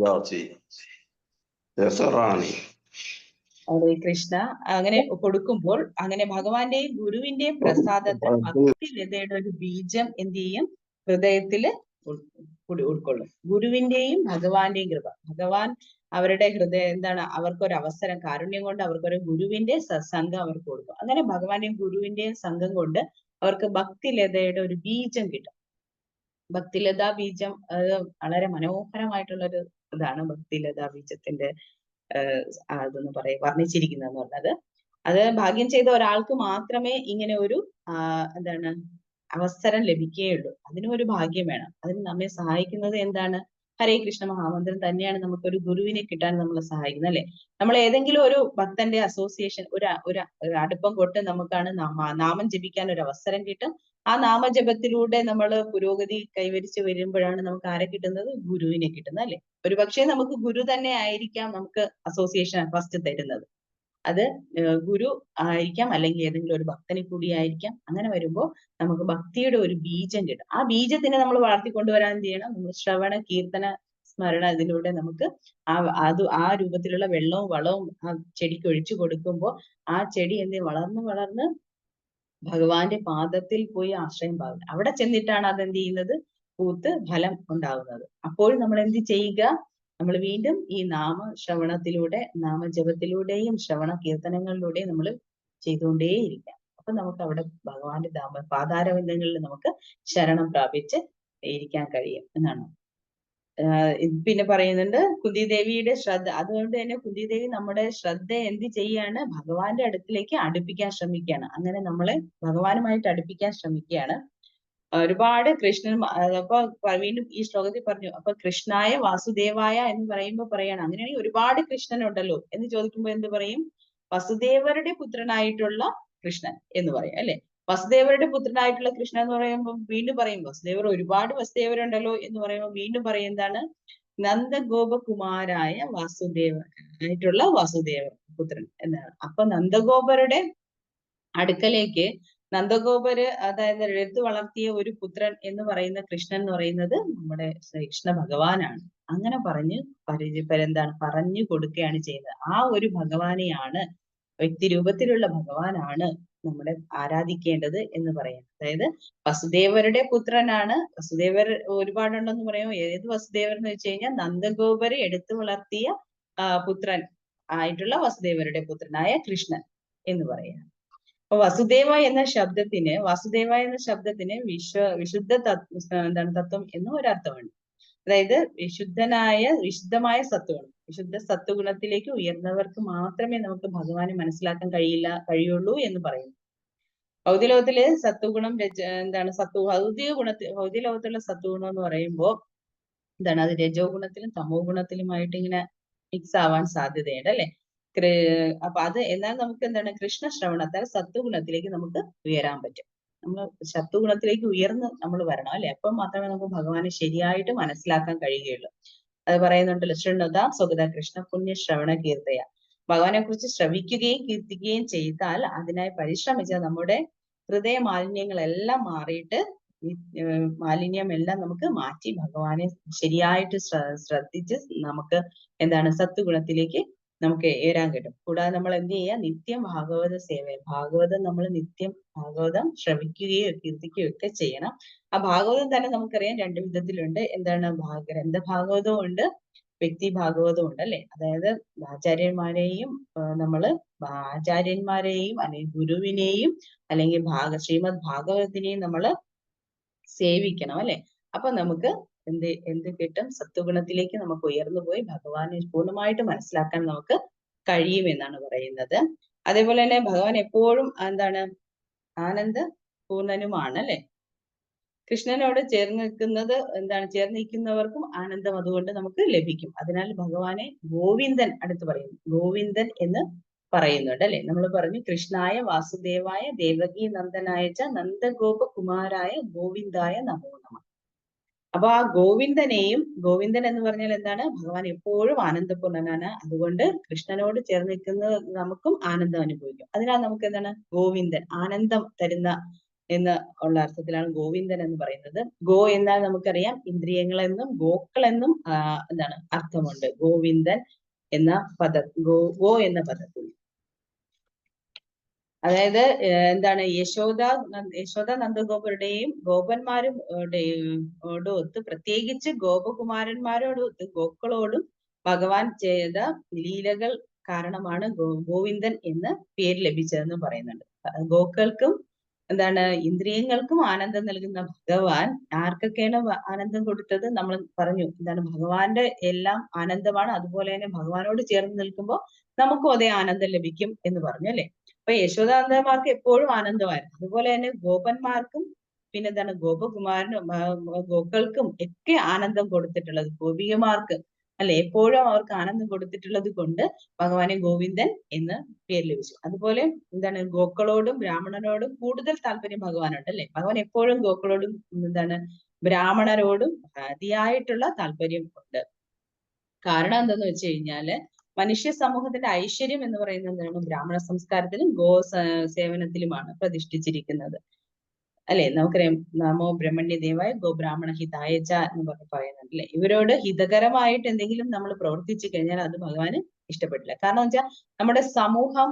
ഹരേ കൃഷ്ണ. അങ്ങനെ കൊടുക്കുമ്പോൾ അങ്ങനെ ഭഗവാന്റെയും ഗുരുവിന്റെയും പ്രസാദത്തിൽ ഭക്തിലതയുടെ ഒരു ബീജം എന്ത് ചെയ്യും? ഹൃദയത്തില് ഉൾക്കൊള്ളും. ഗുരുവിന്റെയും ഭഗവാന്റെയും കൃപ. ഭഗവാൻ അവരുടെ ഹൃദയം എന്താണ്, അവർക്കൊരു അവസരം, കാരുണ്യം കൊണ്ട് അവർക്കൊരു ഗുരുവിന്റെ സംഘം അവർക്ക് കൊടുക്കും. അങ്ങനെ ഭഗവാന്റെയും ഗുരുവിന്റെയും സംഘം കൊണ്ട് അവർക്ക് ഭക്തിലതയുടെ ഒരു ബീജം കിട്ടും. ഭക്തിലതാ ബീജം അത് വളരെ മനോഹരമായിട്ടുള്ളൊരു ഇതാണ് ഭക്തിലതാ ബീജത്തിന്റെ അതെന്ന് വർണ്ണിച്ചിരിക്കുന്നതെന്ന് പറഞ്ഞത്. അത് ഭാഗ്യം ചെയ്ത ഒരാൾക്ക് മാത്രമേ ഇങ്ങനെ ഒരു എന്താണ് അവസരം ലഭിക്കുകയുള്ളൂ. അതിനും ഒരു ഭാഗ്യം വേണം. അതിന് നമ്മെ സഹായിക്കുന്നത് എന്താണ്? ഹരേ കൃഷ്ണ മഹാമന്ത്രം തന്നെയാണ് നമുക്കൊരു ഗുരുവിനെ കിട്ടാൻ നമ്മളെ സഹായിക്കുന്നത് അല്ലെ? നമ്മൾ ഏതെങ്കിലും ഒരു ഭക്തന്റെ അസോസിയേഷൻ ഒരു അടുപ്പം കൊണ്ട് നമുക്കാണ് നാമം ജപിക്കാൻ ഒരു അവസരം കിട്ടും. ആ നാമജപത്തിലൂടെ നമ്മൾ പുരോഗതി കൈവരിച്ച് വരുമ്പോഴാണ് നമുക്ക് ആരെ കിട്ടുന്നത്? ഗുരുവിനെ കിട്ടുന്നത് അല്ലെ? ഒരു പക്ഷേ നമുക്ക് ഗുരു തന്നെ ആയിരിക്കാം നമുക്ക് അസോസിയേഷൻ ഫസ്റ്റ് തരുന്നത്. അത് ഗുരു ആയിരിക്കാം, അല്ലെങ്കിൽ ഏതെങ്കിലും ഒരു ഭക്തനെ കൂടി ആയിരിക്കാം. അങ്ങനെ വരുമ്പോൾ നമുക്ക് ഭക്തിയുടെ ഒരു ബീജം കിട്ടും. ആ ബീജത്തിനെ നമ്മൾ വളർത്തിക്കൊണ്ടുവരാൻ ചെയ്യണം. നമ്മൾ ശ്രവണ കീർത്തന സ്മരണ ഇതിലൂടെ നമുക്ക് ആ രൂപത്തിലുള്ള വെള്ളവും വളവും ആ ചെടിക്ക് ഒഴിച്ചു കൊടുക്കുമ്പോൾ ആ ചെടി വളർന്ന് വളർന്ന് ഭഗവാന്റെ പാദത്തിൽ പോയി ആശ്രയം പാകും. അവിടെ ചെന്നിട്ടാണ് അതെന്ത് ചെയ്യുന്നത്? പൂത്ത് ഫലം ഉണ്ടാകുന്നത്. അപ്പോൾ നമ്മൾ എന്ത് ചെയ്യുക? നമ്മൾ വീണ്ടും ഈ ശ്രവണത്തിലൂടെ, നാമജപത്തിലൂടെയും ശ്രവണ കീർത്തനങ്ങളിലൂടെയും നമ്മൾ ചെയ്തുകൊണ്ടേയിരിക്കാം. അപ്പൊ നമുക്ക് അവിടെ ഭഗവാന്റെ പാതാരവിന്ദങ്ങളിൽ നമുക്ക് ശരണം പ്രാപിച്ച് ഇരിക്കാൻ കഴിയും എന്നാണ്. പിന്നെ പറയുന്നുണ്ട് കുന്തിദേവിയുടെ ശ്രദ്ധ. അതുകൊണ്ട് തന്നെ കുന്തിദേവി നമ്മുടെ ശ്രദ്ധ എന്ത് ചെയ്യാണ്? ഭഗവാന്റെ അടുത്തിലേക്ക് അടുപ്പിക്കാൻ ശ്രമിക്കുകയാണ്. അങ്ങനെ നമ്മളെ ഭഗവാനുമായിട്ട് അടുപ്പിക്കാൻ ശ്രമിക്കുകയാണ്. ഒരുപാട് കൃഷ്ണൻ അപ്പൊ വീണ്ടും ഈ ശ്ലോകത്തിൽ പറഞ്ഞു, അപ്പൊ കൃഷ്ണായ വാസുദേവായ എന്ന് പറയുമ്പോൾ പറയാണ്, അങ്ങനെയാണെങ്കിൽ ഒരുപാട് കൃഷ്ണനുണ്ടല്ലോ എന്ന് ചോദിക്കുമ്പോൾ എന്ത് പറയും? വസുദേവരുടെ പുത്രനായിട്ടുള്ള കൃഷ്ണൻ എന്ന് പറയും അല്ലെ? വസുദേവരുടെ പുത്രനായിട്ടുള്ള കൃഷ്ണൻ എന്ന് പറയുമ്പോൾ വീണ്ടും പറയും വസുദേവർ ഒരുപാട് വസുദേവരുണ്ടല്ലോ എന്ന് പറയുമ്പോൾ വീണ്ടും പറയും എന്താണ്? നന്ദഗോപകുമാരായ വാസുദേവനായിട്ടുള്ള വാസുദേവ പുത്രൻ എന്നാണ്. അപ്പൊ നന്ദഗോപരുടെ അടുക്കലേക്ക് നന്ദഗോപര് അതായത് എടുത്തു വളർത്തിയ ഒരു പുത്രൻ എന്ന് പറയുന്ന കൃഷ്ണൻ എന്ന് പറയുന്നത് നമ്മുടെ കൃഷ്ണ ഭഗവാനാണ്. അങ്ങനെ പറഞ്ഞു കൊടുക്കുകയാണ് ചെയ്യുന്നത്. ആ ഒരു ഭഗവാനെയാണ്, വ്യക്തിരൂപത്തിലുള്ള ഭഗവാനാണ് നമ്മളെ ആരാധിക്കേണ്ടത് എന്ന് പറയാം. അതായത് വസുദേവരുടെ പുത്രനാണ്. വസുദേവർ ഒരുപാടുണ്ടെന്ന് പറയുമോ? ഏത് വസുദേവർ എന്ന് വെച്ച് കഴിഞ്ഞാൽ നന്ദഗോപരെ എടുത്തു വളർത്തിയ പുത്രൻ ആയിട്ടുള്ള വസുദേവരുടെ പുത്രനായ കൃഷ്ണൻ എന്ന് പറയാം. അപ്പൊ വസുദേവ എന്ന ശബ്ദത്തിന് വിശുദ്ധ തത്വം എന്നും ഒരർത്ഥമുണ്ട്. അതായത് വിശുദ്ധമായ സത്വഗുണം. വിശുദ്ധ സത്വഗുണത്തിലേക്ക് ഉയർന്നവർക്ക് മാത്രമേ നമുക്ക് ഭഗവാനെ മനസ്സിലാക്കാൻ കഴിയുള്ളൂ എന്ന് പറയുന്നു. ഭൗതിലോകത്തില് സത്വഗുണം ഭൗതിക ലോകത്തുള്ള സത്വഗുണം എന്ന് പറയുമ്പോൾ എന്താണ്, അത് രജോ ഗുണത്തിലും തമോ ഗുണത്തിലുമായിട്ട് ഇങ്ങനെ മിക്സ് ആവാൻ സാധ്യതയുണ്ട് അല്ലെ? അപ്പൊ അത് എന്നാൽ നമുക്ക് എന്താണ്, കൃഷ്ണ ശ്രവണത്താൽ സത്വഗുണത്തിലേക്ക് നമുക്ക് ഉയരാൻ പറ്റും. നമ്മൾ സത്വഗുണത്തിലേക്ക് ഉയർന്ന് നമ്മൾ വരണം അല്ലെ? അപ്പം മാത്രമേ നമുക്ക് ഭഗവാനെ ശരിയായിട്ട് മനസ്സിലാക്കാൻ കഴിയുകയുള്ളൂ. അത് പറയുന്നുണ്ടല്ലോ, ശൃണ്വത സ്വഗത കൃഷ്ണ പുണ്യ ശ്രവണ കീർത്തയ. ഭഗവാനെ കുറിച്ച് ശ്രവിക്കുകയും കീർത്തിക്കുകയും ചെയ്താൽ, അതിനായി പരിശ്രമിച്ചാൽ നമ്മുടെ ഹൃദയ മാലിന്യങ്ങളെല്ലാം മാറിയിട്ട് മാലിന്യമെല്ലാം നമുക്ക് മാറ്റി ഭഗവാനെ ശരിയായിട്ട് ശ്രദ്ധിച്ച് നമുക്ക് എന്താണ് സത്വഗുണത്തിലേക്ക് നമുക്ക് ഏരാൻ കിട്ടും. കൂടാതെ നമ്മൾ എന്ത് ചെയ്യുക, നിത്യം ഭാഗവത സേവയം, ഭാഗവതം നമ്മൾ നിത്യം ഭാഗവതം ശ്രവിക്കുകയോ കീർത്തിക്കുകയോ ഒക്കെ ചെയ്യണം. ആ ഭാഗവതം തന്നെ നമുക്കറിയാം 2 വിധത്തിലുണ്ട്. എന്താണ്, ഗ്രന്ഥ ഭാഗവതവും ഉണ്ട്, വ്യക്തി ഭാഗവതവും ഉണ്ട് അല്ലെ. അതായത് ആചാര്യന്മാരെയും നമ്മള് ആചാര്യന്മാരെയും അല്ലെങ്കിൽ ഗുരുവിനെയും അല്ലെങ്കിൽ ശ്രീമദ് ഭാഗവതത്തിനെയും നമ്മള് സേവിക്കണം അല്ലെ. അപ്പൊ നമുക്ക് എന്ത് കിട്ടും, സത്വഗുണത്തിലേക്ക് നമുക്ക് ഉയർന്നു പോയി ഭഗവാനെ പൂർണ്ണമായിട്ട് മനസ്സിലാക്കാൻ നമുക്ക് കഴിയുമെന്നാണ് പറയുന്നത്. അതേപോലെ തന്നെ ഭഗവാൻ എപ്പോഴും എന്താണ്, ആനന്ദ പൂർണ്ണനുമാണ് അല്ലെ. കൃഷ്ണനോട് ചേർന്ന് നിൽക്കുന്നത് എന്താണ്, ചേർന്ന് നിൽക്കുന്നവർക്കും ആനന്ദം അതുകൊണ്ട് നമുക്ക് ലഭിക്കും. അതിനാൽ ഭഗവാനെ ഗോവിന്ദൻ അടുത്ത് പറയുന്നു, ഗോവിന്ദൻ എന്ന് പറയുന്നുണ്ട് അല്ലെ. നമ്മൾ പറഞ്ഞു കൃഷ്ണായ വാസുദേവായ ദേവകി നന്ദനായ ച നന്ദഗോപകുമാരായ ഗോവിന്ദായ നമോ നമ. അപ്പൊ ആ ഗോവിന്ദനെയും, ഗോവിന്ദൻ എന്ന് പറഞ്ഞാൽ എന്താണ്, ഭഗവാൻ എപ്പോഴും ആനന്ദപൂർണ്ണനാണ്. അതുകൊണ്ട് കൃഷ്ണനോട് ചേർന്ന് നിൽക്കുന്നത് നമുക്കും ആനന്ദം അനുഭവിക്കും. അതിനാൽ നമുക്ക് എന്താണ്, ഗോവിന്ദൻ ആനന്ദം തരുന്ന എന്ന് ഉള്ള അർത്ഥത്തിലാണ് ഗോവിന്ദൻ എന്ന് പറയുന്നത്. ഗോ എന്നാൽ നമുക്കറിയാം ഇന്ദ്രിയങ്ങളെന്നും ഗോക്കളെന്നും എന്താണ് അർത്ഥമുണ്ട്. ഗോവിന്ദൻ എന്ന ഗോ എന്ന പദത്തിൽ. അതായത് എന്താണ്, യശോദ നന്ദഗോപരുടെയും ഗോപന്മാരും ഒത്ത്, പ്രത്യേകിച്ച് ഗോപകുമാരന്മാരോടൊത്ത് ഗോക്കളോടും ഭഗവാൻ ചെയ്ത ലീലകൾ കാരണമാണ് ഗോവിന്ദൻ എന്ന് പേര് ലഭിച്ചതെന്ന് പറയുന്നുണ്ട്. ഗോക്കൾക്കും എന്താണ്, ഇന്ദ്രിയങ്ങൾക്കും ആനന്ദം നൽകുന്ന ഭഗവാൻ ആർക്കൊക്കെയാണ് ആനന്ദം കൊടുത്തത് നമ്മൾ പറഞ്ഞു. എന്താണ്, ഭഗവാന്റെ എല്ലാം ആനന്ദമാണ്. അതുപോലെ തന്നെ ഭഗവാനോട് ചേർന്ന് നിൽക്കുമ്പോൾ നമുക്കും അതേ ആനന്ദം ലഭിക്കും എന്ന് പറഞ്ഞു അല്ലെ. അപ്പൊ യശോദാനന്ദന്മാർക്ക് എപ്പോഴും ആനന്ദമായിരുന്നു. അതുപോലെ തന്നെ ഗോപന്മാർക്കും പിന്നെന്താണ് ഗോപകുമാരനും ഗോക്കൾക്കും ഒക്കെ ആനന്ദം കൊടുത്തിട്ടുള്ളത്, ഗോപികമാർക്ക് അല്ലെ, എപ്പോഴും അവർക്ക് ആനന്ദം കൊടുത്തിട്ടുള്ളത് കൊണ്ട് ഭഗവാനെ ഗോവിന്ദൻ എന്ന് പേര് ലഭിച്ചു. അതുപോലെ എന്താണ്, ഗോക്കളോടും ബ്രാഹ്മണരോടും കൂടുതൽ താല്പര്യം ഭഗവാനുണ്ട് അല്ലെ. ഭഗവാൻ എപ്പോഴും ഗോക്കളോടും എന്താണ് ബ്രാഹ്മണരോടും അതിയായിട്ടുള്ള താല്പര്യം ഉണ്ട്. കാരണം എന്തെന്ന് വെച്ച് കഴിഞ്ഞാല് മനുഷ്യ സമൂഹത്തിന്റെ ഐശ്വര്യം എന്ന് പറയുന്നത് എന്താണ്, ബ്രാഹ്മണ സംസ്കാരത്തിലും സേവനത്തിലുമാണ് പ്രതിഷ്ഠിച്ചിരിക്കുന്നത് അല്ലെ. നമുക്കറിയാം നമോ ബ്രഹ്മണ്യ ദേവായ ഗോ ബ്രാഹ്മണ ഹിതായച്ച എന്ന് പറയുന്നുണ്ട് അല്ലെ. ഇവരോട് ഹിതകരമായിട്ട് എന്തെങ്കിലും നമ്മൾ പ്രവർത്തിച്ചു കഴിഞ്ഞാൽ അത് ഭഗവാന് ഇഷ്ടപ്പെട്ടില്ല. കാരണം എന്ന് വെച്ചാൽ നമ്മുടെ സമൂഹം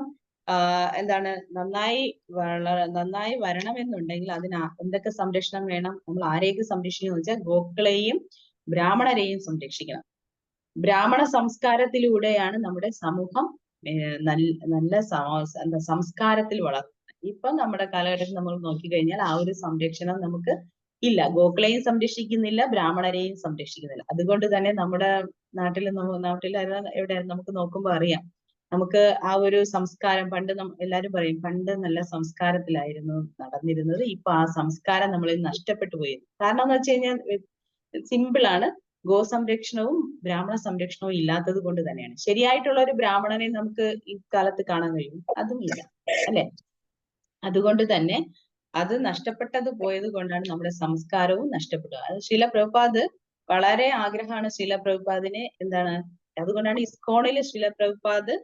എന്താണ് നന്നായി വരണമെന്നുണ്ടെങ്കിൽ അതിന് എന്തൊക്കെ സംരക്ഷണം വേണം, നമ്മൾ ആരെയൊക്കെ സംരക്ഷിക്കണം എന്ന് വെച്ചാൽ ഗോക്കളെയും ബ്രാഹ്മണരെയും സംരക്ഷിക്കണം. ബ്രാഹ്മണ സംസ്കാരത്തിലൂടെയാണ് നമ്മുടെ സമൂഹം നല്ല സംസ്കാരത്തിൽ വളർത്തുന്നത്. ഇപ്പൊ നമ്മുടെ കാലഘട്ടത്തിൽ നമ്മൾ നോക്കിക്കഴിഞ്ഞാൽ ആ ഒരു സംരക്ഷണം നമുക്ക് ഇല്ല. ഗോക്കളെയും സംരക്ഷിക്കുന്നില്ല, ബ്രാഹ്മണരെയും സംരക്ഷിക്കുന്നില്ല. അതുകൊണ്ട് തന്നെ നമ്മുടെ നാട്ടിൽ എവിടെ നമുക്ക് നോക്കുമ്പോൾ അറിയാം, നമുക്ക് ആ ഒരു സംസ്കാരം പണ്ട് എല്ലാരും പറയും പണ്ട് നല്ല സംസ്കാരത്തിലായിരുന്നു നടന്നിരുന്നത്, ഇപ്പൊ ആ സംസ്കാരം നമ്മളിൽ നഷ്ടപ്പെട്ടു പോയി. കാരണം എന്ന് വെച്ച് കഴിഞ്ഞാൽ സിമ്പിൾ ആണ്, ഗോസംരക്ഷണവും ബ്രാഹ്മണ സംരക്ഷണവും ഇല്ലാത്തത് കൊണ്ട് തന്നെയാണ്. ശരിയായിട്ടുള്ള ഒരു ബ്രാഹ്മണനെ നമുക്ക് ഈ കാലത്ത് കാണാൻ കഴിയും, അതും ഇല്ല അല്ലെ. അതുകൊണ്ട് തന്നെ അത് നഷ്ടപ്പെട്ടത് പോയത് കൊണ്ടാണ് നമ്മുടെ സംസ്കാരവും നഷ്ടപ്പെട്ടത്. അത് ശീല പ്രഭുപാദ് വളരെ ആഗ്രഹമാണ് ശീല പ്രഭുപാദിനെ എന്താണ്, അതുകൊണ്ടാണ് ഇസ്കോണില് ശീല പ്രഭുപാദ്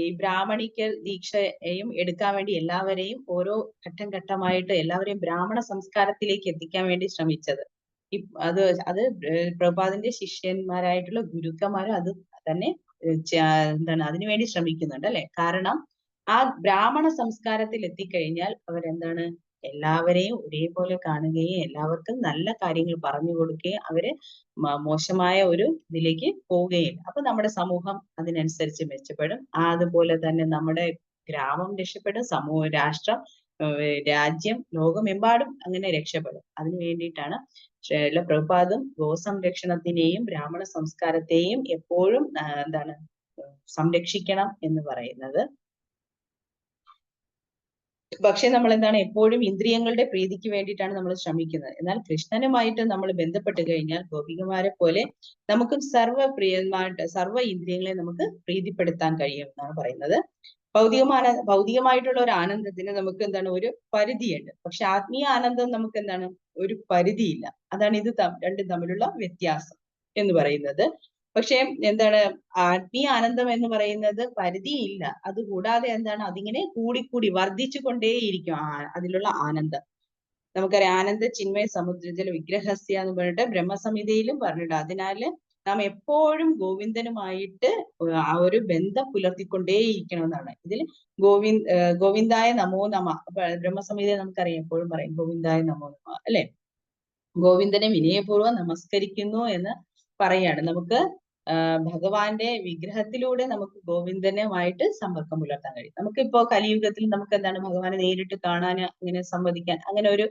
ഈ ബ്രാഹ്മണിക്കൽ ദീക്ഷയും എടുക്കാൻ വേണ്ടി എല്ലാവരെയും ഓരോ ഘട്ടം ഘട്ടമായിട്ട് എല്ലാവരെയും ബ്രാഹ്മണ സംസ്കാരത്തിലേക്ക് എത്തിക്കാൻ വേണ്ടി ശ്രമിച്ചത്. അത് പ്രഭുപാദിന്റെ ശിഷ്യന്മാരായിട്ടുള്ള ഗുരുക്കന്മാരും അത് തന്നെ എന്താണ് അതിനുവേണ്ടി ശ്രമിക്കുന്നുണ്ട് അല്ലെ. കാരണം ആ ബ്രാഹ്മണ സംസ്കാരത്തിൽ എത്തിക്കഴിഞ്ഞാൽ അവരെന്താണ് എല്ലാവരെയും ഒരേപോലെ കാണുകയും എല്ലാവർക്കും നല്ല കാര്യങ്ങൾ പറഞ്ഞു കൊടുക്കുകയും അവര് മോശമായ ഒരു ഇതിലേക്ക് പോവുകയില്ല. അപ്പൊ നമ്മുടെ സമൂഹം അതിനനുസരിച്ച് മെച്ചപ്പെടും. അതുപോലെ തന്നെ നമ്മുടെ ഗ്രാമം രക്ഷപ്പെടും, രാഷ്ട്രം, രാജ്യം, ലോകമെമ്പാടും അങ്ങനെ രക്ഷപ്പെടും. അതിനു വേണ്ടിയിട്ടാണ് പ്രഭുപാദും ഗോസംരക്ഷണത്തിനെയും ബ്രാഹ്മണ സംസ്കാരത്തെയും എപ്പോഴും എന്താണ് സംരക്ഷിക്കണം എന്ന് പറയുന്നത്. പക്ഷെ നമ്മൾ എന്താണ് എപ്പോഴും ഇന്ദ്രിയങ്ങളുടെ പ്രീതിക്ക് വേണ്ടിയിട്ടാണ് നമ്മൾ ശ്രമിക്കുന്നത്. എന്നാൽ കൃഷ്ണനുമായിട്ട് നമ്മൾ ബന്ധപ്പെട്ട് കഴിഞ്ഞാൽ ഗോപികമാരെ പോലെ നമുക്കും സർവ്വ ഇന്ദ്രിയങ്ങളെ നമുക്ക് പ്രീതിപ്പെടുത്താൻ കഴിയും എന്നാണ് പറയുന്നത്. ഭൗതികമായിട്ടുള്ള ഒരു ആനന്ദത്തിന് നമുക്ക് എന്താണ് ഒരു പരിധിയുണ്ട്. പക്ഷെ ആത്മീയ ആനന്ദം നമുക്ക് എന്താണ് ഒരു പരിധിയില്ല. അതാണ് ഇത് രണ്ടും തമ്മിലുള്ള വ്യത്യാസം എന്ന് പറയുന്നത്. പക്ഷെ എന്താണ് ആത്മീയ ആനന്ദം എന്ന് പറയുന്നത് പരിധിയില്ല. അതുകൂടാതെ എന്താണ് അതിങ്ങനെ കൂടിക്കൂടി വർദ്ധിച്ചു കൊണ്ടേയിരിക്കും അതിലുള്ള ആനന്ദം. നമുക്കറിയാം ആനന്ദ ചിന്മയ സമുദ്രജല വിഗ്രഹസ്യ എന്ന് പറഞ്ഞിട്ട് ബ്രഹ്മസംഹിതയിലും പറഞ്ഞിട്ടുണ്ട്. അതിനാല് നാം എപ്പോഴും ഗോവിന്ദനുമായിട്ട് ആ ഒരു ബന്ധം പുലർത്തിക്കൊണ്ടേയിരിക്കണം എന്നാണ്. ഇതിൽ ഗോവിന്ദായ നമോ നമ. ബ്രഹ്മസംഹിതയിൽ നമുക്കറിയാം, എപ്പോഴും പറയും ഗോവിന്ദായ നമോ നമ, അല്ലെ? ഗോവിന്ദനെ വിനയപൂർവ്വം നമസ്കരിക്കുന്നു എന്ന് പറയാണ്. നമുക്ക് ഭഗവാന്റെ വിഗ്രഹത്തിലൂടെ നമുക്ക് ഗോവിന്ദനുമായിട്ട് സമ്പർക്കം പുലർത്താൻ കഴിയും. നമുക്കിപ്പോ കലിയുഗത്തിൽ നമുക്ക് എന്താണ് ഭഗവാനെ നേരിട്ട് കാണാൻ, അങ്ങനെ സംവദിക്കാൻ, അങ്ങനെ ഒരു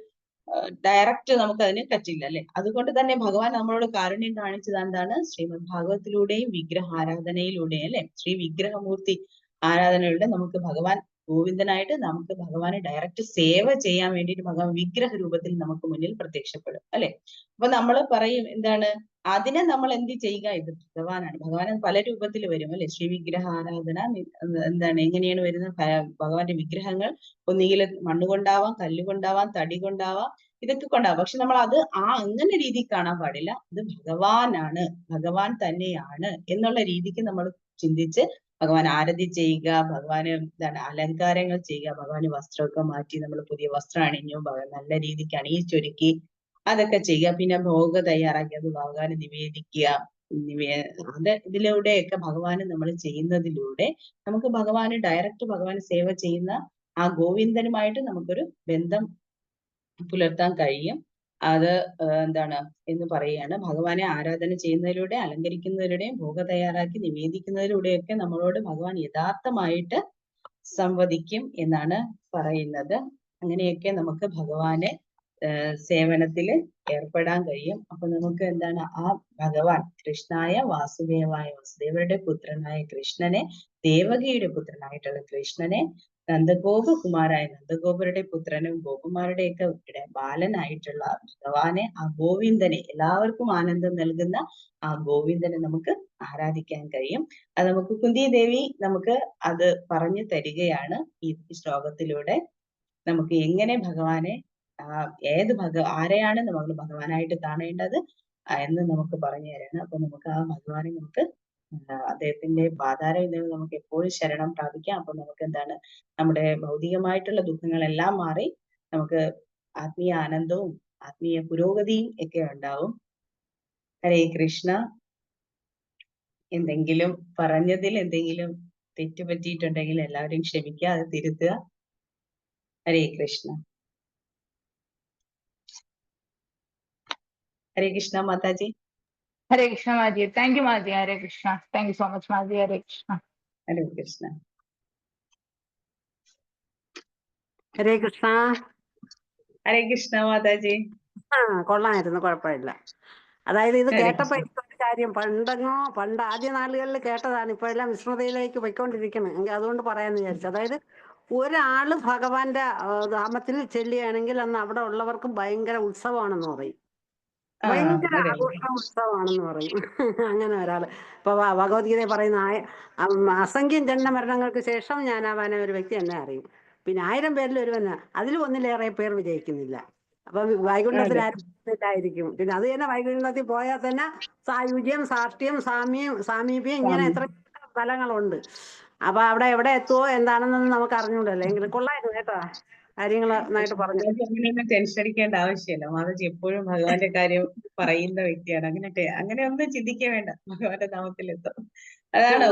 ഡയറക്റ്റ് നമുക്ക് അതിന് പറ്റില്ല, അല്ലെ? അതുകൊണ്ട് തന്നെ ഭഗവാൻ നമ്മളോട് കാരുണ്യം കാണിച്ചത് എന്താണ്? ശ്രീമദ് ഭാഗവത്തിലൂടെയും വിഗ്രഹാരാധനയിലൂടെയും, അല്ലെ? ശ്രീ വിഗ്രഹമൂർത്തി ആരാധനയിലൂടെ നമുക്ക് ഭഗവാൻ ഗോവിന്ദനായിട്ട് നമുക്ക് ഭഗവാനെ ഡയറക്റ്റ് സേവ ചെയ്യാൻ വേണ്ടിയിട്ട് ഭഗവാൻ വിഗ്രഹ രൂപത്തിൽ നമുക്ക് മുന്നിൽ പ്രത്യക്ഷപ്പെടും, അല്ലെ? അപ്പൊ നമ്മൾ പറയും എന്താണ്, അതിനെ നമ്മൾ എന്ത് ചെയ്യുക? ഇത് ഭഗവാനാണ്. ഭഗവാൻ പല രൂപത്തിൽ വരും, അല്ലെ? ശ്രീ വിഗ്രഹ ആരാധന എന്താണ്, എങ്ങനെയാണ് വരുന്നത്? ഭഗവാന്റെ വിഗ്രഹങ്ങൾ ഒന്നുകിൽ മണ്ണുകൊണ്ടാവാം, കല്ലുകൊണ്ടാവാം, തടി കൊണ്ടാവാം, ഇതൊക്കെ കൊണ്ടാവാം. പക്ഷെ നമ്മൾ അത് അങ്ങനെ രീതിയിൽ കാണാൻ പാടില്ല. ഇത് ഭഗവാനാണ്, ഭഗവാൻ തന്നെയാണ് എന്നുള്ള രീതിക്ക് നമ്മൾ ചിന്തിച്ച് ഭഗവാൻ ആരതി ചെയ്യുക, ഭഗവാന് എന്താണ് അലങ്കാരങ്ങൾ ചെയ്യുക, ഭഗവാന് വസ്ത്രമൊക്കെ മാറ്റി നമ്മൾ പുതിയ വസ്ത്രം അണിഞ്ഞു, നല്ല രീതിക്ക് അണിയിച്ചൊരുക്കി അതൊക്കെ ചെയ്യുക. പിന്നെ ഭോഗ തയ്യാറാക്കി അത് ഭഗവാന് നിവേദിക്കുക. അത് ഇതിലൂടെയൊക്കെ ഭഗവാന് നമ്മൾ ചെയ്യുന്നതിലൂടെ നമുക്ക് ഭഗവാന് ഡയറക്റ്റ് ഭഗവാന് സേവ ചെയ്യുന്ന ആ ഗോവിന്ദനുമായിട്ട് നമുക്കൊരു ബന്ധം പുലർത്താൻ കഴിയും. അത് എന്താണ് എന്ന് പറയുകയാണ്. ഭഗവാനെ ആരാധന ചെയ്യുന്നതിലൂടെ, അലങ്കരിക്കുന്നതിലൂടെയും, ഭോഗ തയ്യാറാക്കി നിവേദിക്കുന്നതിലൂടെയൊക്കെ നമ്മളോട് ഭഗവാൻ യഥാർത്ഥമായിട്ട് സംവദിക്കും എന്നാണ് പറയുന്നത്. അങ്ങനെയൊക്കെ നമുക്ക് ഭഗവാനെ സേവനത്തിൽ ഏർപ്പെടാൻ കഴിയും. അപ്പൊ നമുക്ക് എന്താണ്, ആ ഭഗവാൻ കൃഷ്ണായ വാസുദേവായ, വാസുദേവരുടെ പുത്രനായ കൃഷ്ണനെ, ദേവകിയുടെ പുത്രനായിട്ടുള്ള കൃഷ്ണനെ, നന്ദഗോപകുമാരായ നന്ദഗോപരുടെ പുത്രനും ഗോപന്മാരുടെയൊക്കെ ബാലനായിട്ടുള്ള ഭഗവാനെ, ആ ഗോവിന്ദനെ, എല്ലാവർക്കും ആനന്ദം നൽകുന്ന ആ ഗോവിന്ദനെ നമുക്ക് ആരാധിക്കാൻ കഴിയും. അത് നമുക്ക് കുന്തി ദേവി നമുക്ക് അത് പറഞ്ഞു തരികയാണ് ഈ ശ്ലോകത്തിലൂടെ. നമുക്ക് എങ്ങനെ ഭഗവാനെ ആരെയാണ് നമ്മൾ ഭഗവാനായിട്ട് കാണേണ്ടത് എന്ന് നമുക്ക് പറഞ്ഞു തരാണ്. അപ്പൊ നമുക്ക് ആ ഭഗവാനെ നമുക്ക് അദ്ദേഹത്തിന്റെ പാതാരയിൽ നിന്ന് നമുക്ക് എപ്പോഴും ശരണം പ്രാപിക്കാം. അപ്പൊ നമുക്ക് എന്താണ്, നമ്മുടെ ഭൗതികമായിട്ടുള്ള ദുഃഖങ്ങളെല്ലാം മാറി നമുക്ക് ആത്മീയ ആനന്ദവും ആത്മീയ പുരോഗതിയും ഒക്കെ ഉണ്ടാവും. ഹരേ കൃഷ്ണ. എന്തെങ്കിലും പറഞ്ഞതിൽ എന്തെങ്കിലും തെറ്റുപറ്റിയിട്ടുണ്ടെങ്കിൽ എല്ലാവരും ക്ഷമിക്കുക, അത് തിരുത്തുക. Hare Krishna. Hare Krishna Mataji. Hare Krishna Maji. Thank you Maji. Hare Krishna. Thank you so much Maji. Hare Krishna. Hare Krishna. Hare Krishna. Hare Krishna Mataji. കൊള്ളായിരുന്നു, കുഴപ്പമില്ല. അതായത് ഇത് ഹരേ കേട്ടപ്പോ കൃഷ്ണ. എനിക്കൊരു കാര്യം, പണ്ട് ആദ്യ നാളുകളിൽ കേട്ടതാണ്, ഇപ്പൊ എല്ലാം വിസ്മൃതിയിലേക്ക് പോയിക്കൊണ്ടിരിക്കണം. അതുകൊണ്ട് പറയാന്ന് വിചാരിച്ചു. അതായത് ഒരാള് ഭഗവാന്റെ ധാമത്തിൽ ചെല്ലുകയാണെങ്കിൽ അന്ന് അവിടെ ഉള്ളവർക്ക് ഭയങ്കര ഉത്സവമാണെന്ന് പറയും. ഭയങ്കര ആഘോഷ ഉത്സവമാണെന്ന് പറയും. അങ്ങനെ ഒരാള് ഇപ്പൊ ഭഗവത്ഗീത പറയുന്ന അസംഖ്യം ജന്മ മരണങ്ങൾക്ക് ശേഷം ഞാൻ ആവാനെ ഒരു വ്യക്തി എന്നെ അറിയും. പിന്നെ 1000 പേരിൽ ഒരുവന്, അതിൽ ഒന്നിലേറെ പേർ വിജയിക്കുന്നില്ല. അപ്പൊ വൈകുണ്ഠത്തിൽ ആയിരിക്കും. പിന്നെ അത് തന്നെ വൈകുണ്ഠത്തിൽ പോയാൽ തന്നെ സായുജ്യം, സാഷ്ട്യം, സാമീപ്യം, ഇങ്ങനെ എത്ര ഫലങ്ങളുണ്ട്. അപ്പൊ അവിടെ എവിടെ എത്തുവോ എന്താണെന്നൊന്നും നമുക്ക് അറിഞ്ഞൂടല്ലോ. എങ്കിലും കൊള്ളായിരുന്നു കേട്ടോ, കാര്യങ്ങൾ നന്നായിട്ട് പറഞ്ഞു. അങ്ങനെയൊന്നും ടെൻഷൻ അടിക്കേണ്ട ആവശ്യമില്ല. മാതാജി എപ്പോഴും ഭഗവാന്റെ കാര്യം പറയുന്ന വ്യക്തിയാണ്. അങ്ങനെ ഒന്നും ചിന്തിക്കാൻ വേണ്ട, ഭഗവാന്റെ നാമത്തിലെത്തും. അതാണ്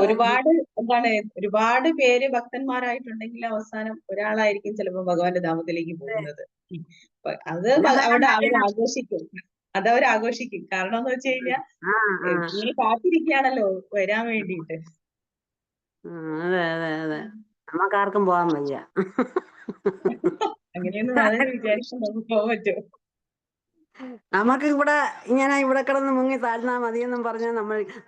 ഒരുപാട് പേര് ഭക്തന്മാരായിട്ടുണ്ടെങ്കിൽ അവസാനം ഒരാളായിരിക്കും ചിലപ്പോ ഭഗവാന്റെ നാമത്തിലേക്ക് പോകുന്നത്. അത് അവിടെ അവരാഘോഷിക്കും. അതവരാഘോഷിക്കും. കാരണം എന്ന് വെച്ച് കഴിഞ്ഞാൽ ഇങ്ങനെ കാത്തിരിക്കുകയാണല്ലോ വരാൻ വേണ്ടിയിട്ട്. അതെ അതെ അതെ, നമുക്കാർക്കും പോകാൻ വയ്യ. അങ്ങനെയൊന്നും വളരെ വിചാരിച്ചു നമുക്ക് പോകാൻ പറ്റുമോ? നമുക്ക് ഇവിടെ കിടന്ന് മുങ്ങി താഴ്ന്നാ മതിയെന്നും പറഞ്ഞാൽ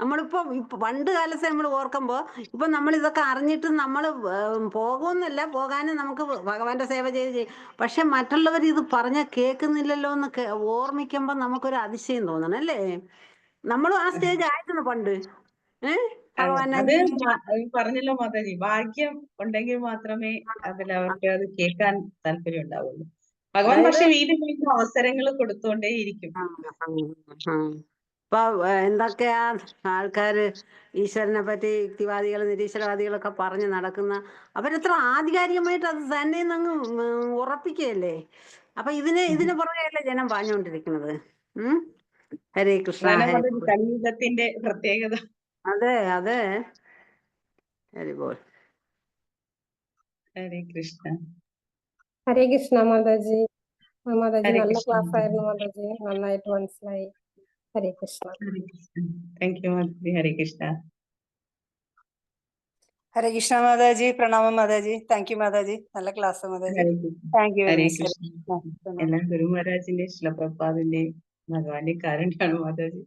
നമ്മളിപ്പോ പണ്ട് കാലത്തെ നമ്മൾ ഓർക്കുമ്പോ ഇപ്പൊ നമ്മൾ ഇതൊക്കെ അറിഞ്ഞിട്ട് നമ്മൾ പോകുമെന്നല്ല, പോകാനും നമുക്ക് ഭഗവാന്റെ സേവ ചെയ്ത് പക്ഷെ മറ്റുള്ളവർ ഇത് പറഞ്ഞ കേൾക്കുന്നില്ലല്ലോ എന്ന് ഓർമ്മിക്കുമ്പോ നമുക്കൊരു അതിശയം തോന്നണം, അല്ലേ? നമ്മളും ആ സ്റ്റേജ് ആയിരുന്നു പണ്ട്. അത് പറഞ്ഞല്ലോ മാതാജി, ഭാഗ്യം ഉണ്ടെങ്കിൽ മാത്രമേ അവർക്ക് അത് കേൾക്കാൻ താല്പര്യം ഉണ്ടാവുള്ളൂ. ഭഗവാൻ പക്ഷെ വീണ്ടും വീണ്ടും അവസരങ്ങൾ കൊടുത്തോണ്ടേയിരിക്കും. ഇപ്പൊ എന്തൊക്കെയാ ആൾക്കാര് ഈശ്വരനെ പറ്റി യുക്തിവാദികൾ, നിരീശ്വരവാദികളൊക്കെ പറഞ്ഞ് നടക്കുന്ന, അവരെത്ര ആധികാരികമായിട്ട് അത് തന്നെ അങ്ങ് ഉറപ്പിക്കുകയല്ലേ. അപ്പൊ ഇതിന് പുറകെയല്ലേ ജനം പാഞ്ഞുകൊണ്ടിരിക്കുന്നത്. ഹരേ കൃഷ്ണ അതാണ് ഹരി പറഞ്ഞത് ബോൾ. കലിയുഗത്തിന്റെ പ്രത്യേകത. അതെ അതെ, ഹരി ബോൾ. ഹരേ കൃഷ്ണ. ഹരേ കൃഷ്ണ മാതാജി. മാതാജി ഹരേ നല്ല കൃഷ്ണ. ക്ലാസ് ആയിരുന്നു മാതാജി, നന്നായിട്ട് മനസ്സിലായി. ഹരേ കൃഷ്ണ. ഹരേ കൃഷ്ണ. Thank you Mataji. ഹരേ കൃഷ്ണ. ഹരേ കൃഷ്ണ മാതാജി, പ്രണാമം മാതാജി. താങ്ക് യു മാതാജി, നല്ല class Mataji. Hare Krishna. Thank you very Hare much. Krishna. എല്ലാം ഗുരു മഹാരാജിന്റെ ശിലപ്രഭാതിന്റെയും ഭഗവാന്റെ കാരുണ്യാണ് മാതാജി.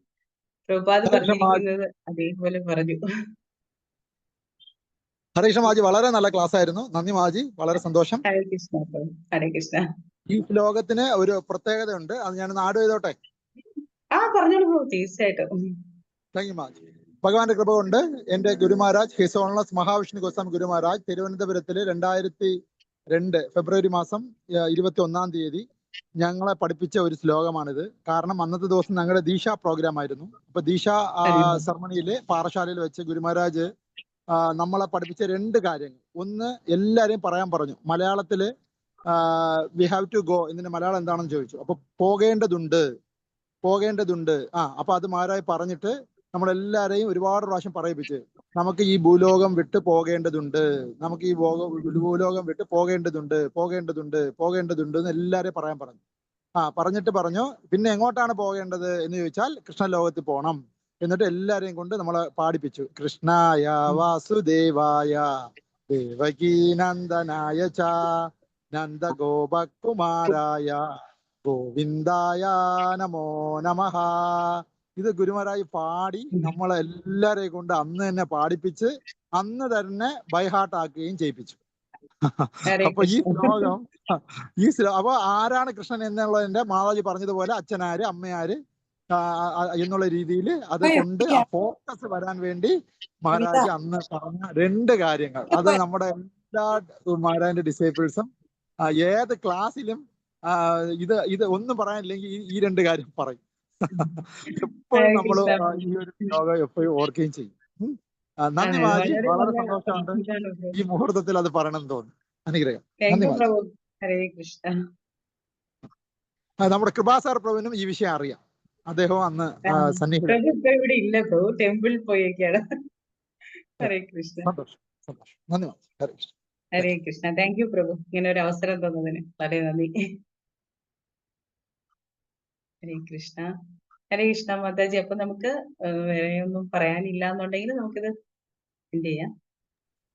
പ്രഭുപാദ് ഹരേ കൃഷ്ണ മാതാജി. പറഞ്ഞിരിക്കുന്നത് അതേപോലെ പറഞ്ഞു. ഹരേ കൃഷ്ണ മാതാജി, വളരെ നല്ല ക്ലാസ് ആയിരുന്നു. നന്ദി മാതാജി, വളരെ സന്തോഷം. ഹരേ കൃഷ്ണ പ്രഭു. ഹരേ കൃഷ്ണ. ഈ ശ്ലോകത്തിന് ഒരു പ്രത്യേകതയുണ്ട്, അത് ഞാൻ നാട് ചെയ്തോട്ടെ. പറഞ്ഞോളൂ പ്രഭു, തീർച്ചയായിട്ടും. Thank you Mataji. ഭഗവാന്റെ കൃപ കൊണ്ട് എന്റെ ഗുരു മഹാരാജ് ഹിസ് ഓൺലെസ് മഹാവിഷ്ണു ഗോസ്വാമി ഗുരു മഹാരാജ് തിരുവനന്തപുരത്തില് 2002 ഫെബ്രുവരി മാസം 21-ാം തീയതി ഞങ്ങളെ പഠിപ്പിച്ച ഒരു ശ്ലോകമാണിത്. കാരണം അന്നത്തെ ദിവസം ഞങ്ങളുടെ ദീക്ഷ പ്രോഗ്രാം ആയിരുന്നു. അപ്പൊ ദീക്ഷ സെറമണിയില് പാറശാലയിൽ വെച്ച് ഗുരു മഹാരാജ് നമ്മളെ പഠിപ്പിച്ച 2 കാര്യങ്ങൾ. ഒന്ന്, എല്ലാരെയും പറയാൻ പറഞ്ഞു. മലയാളത്തില് വി ഹാവ് ടു ഗോ, ഇതിന്റെ മലയാളം എന്താണെന്ന് ചോദിച്ചു. അപ്പൊ പോകേണ്ടതുണ്ട്. അപ്പൊ അത് മഹാരാജ് പറഞ്ഞിട്ട് നമ്മളെല്ലാരെയും ഒരുപാട് പ്രാവശ്യം പറയിപ്പിച്ച്, നമുക്ക് ഈ ഭൂലോകം വിട്ട് പോകേണ്ടതുണ്ട്, നമുക്ക് ഈ ഭൂലോകം വിട്ട് പോകേണ്ടതുണ്ട് എന്ന് എല്ലാരെയും പറയാൻ പറഞ്ഞു. പറഞ്ഞിട്ട് പറഞ്ഞു, പിന്നെ എങ്ങോട്ടാണ് പോകേണ്ടത് എന്ന് ചോദിച്ചാൽ കൃഷ്ണലോകത്തിൽ പോകണം. എന്നിട്ട് എല്ലാരെയും കൊണ്ട് നമ്മളെ പാടിപ്പിച്ചു. കൃഷ്ണായ വാസുദേവായ ദേവകീ നന്ദനായ ച നന്ദഗോപകുമാരായ ഗോവിന്ദായ നമോ നമഃ. ഇത് ഗുരുമഹാരാജ് പാടി നമ്മളെല്ലാരെയും കൊണ്ട് അന്ന് തന്നെ പാടിപ്പിച്ച് അന്ന് തന്നെ ബൈഹാർട്ട് ആക്കുകയും ചെയ്യിപ്പിച്ചു. അപ്പൊ ഈ ശ്ലോകം അപ്പൊ ആരാണ് കൃഷ്ണൻ എന്നുള്ളതിന്റെ മാതാജി പറഞ്ഞതുപോലെ അച്ഛനാര് അമ്മയാര് എന്നുള്ള രീതിയിൽ അത് കൊണ്ട് ആ ഫോക്കസ് വരാൻ വേണ്ടി മഹാരാജ് അന്ന് പറഞ്ഞ 2 കാര്യങ്ങൾ, അത് നമ്മുടെ എല്ലാ മഹാരാജിന്റെ ഡിസൈപ്പിൾസും ഏത് ക്ലാസ്സിലും ഇത് ഒന്നും പറയാനില്ലെങ്കിൽ ഈ 2 കാര്യം പറയും. എപ്പോഴും നമ്മൾ ഈ ഒരു ശ്ലോകം എപ്പോഴും ഓർക്കുകയും ചെയ്യും. നന്ദി മാജി, വളരെ സന്തോഷമുണ്ട് ഈ മുഹൂർത്തത്തിൽ അത് പറയണമെന്ന് തോന്നുന്നു. അനുഗ്രഹം. നന്ദി മാജി. ഹരേ കൃഷ്ണ. നമ്മുടെ കൃപാസാർ പ്രഭുവിനും ഈ വിഷയം അറിയാം. അദ്ദേഹം അന്ന് സന്നിഹിതൻ. ഇവിടെ ഇല്ല പ്രഭു, ടെമ്പിളിൽ പോയേക്കാണ്. ഹരേ കൃഷ്ണ. സന്തോഷം. നന്ദി മാജി. ഹരേ കൃഷ്ണ. ഹരേ കൃഷ്ണ. താങ്ക് യു പ്രഭു, ഇങ്ങനെ ഒരു അവസരം തന്നതിന് വളരെ നന്ദി. ഹരേ കൃഷ്ണ. ഹരേ കൃഷ്ണ മാതാജി. അപ്പൊ നമുക്ക് വേറെ ഒന്നും പറയാനില്ല എന്നുണ്ടെങ്കിൽ നമുക്കിത് എൻഡ് ചെയ്യാം.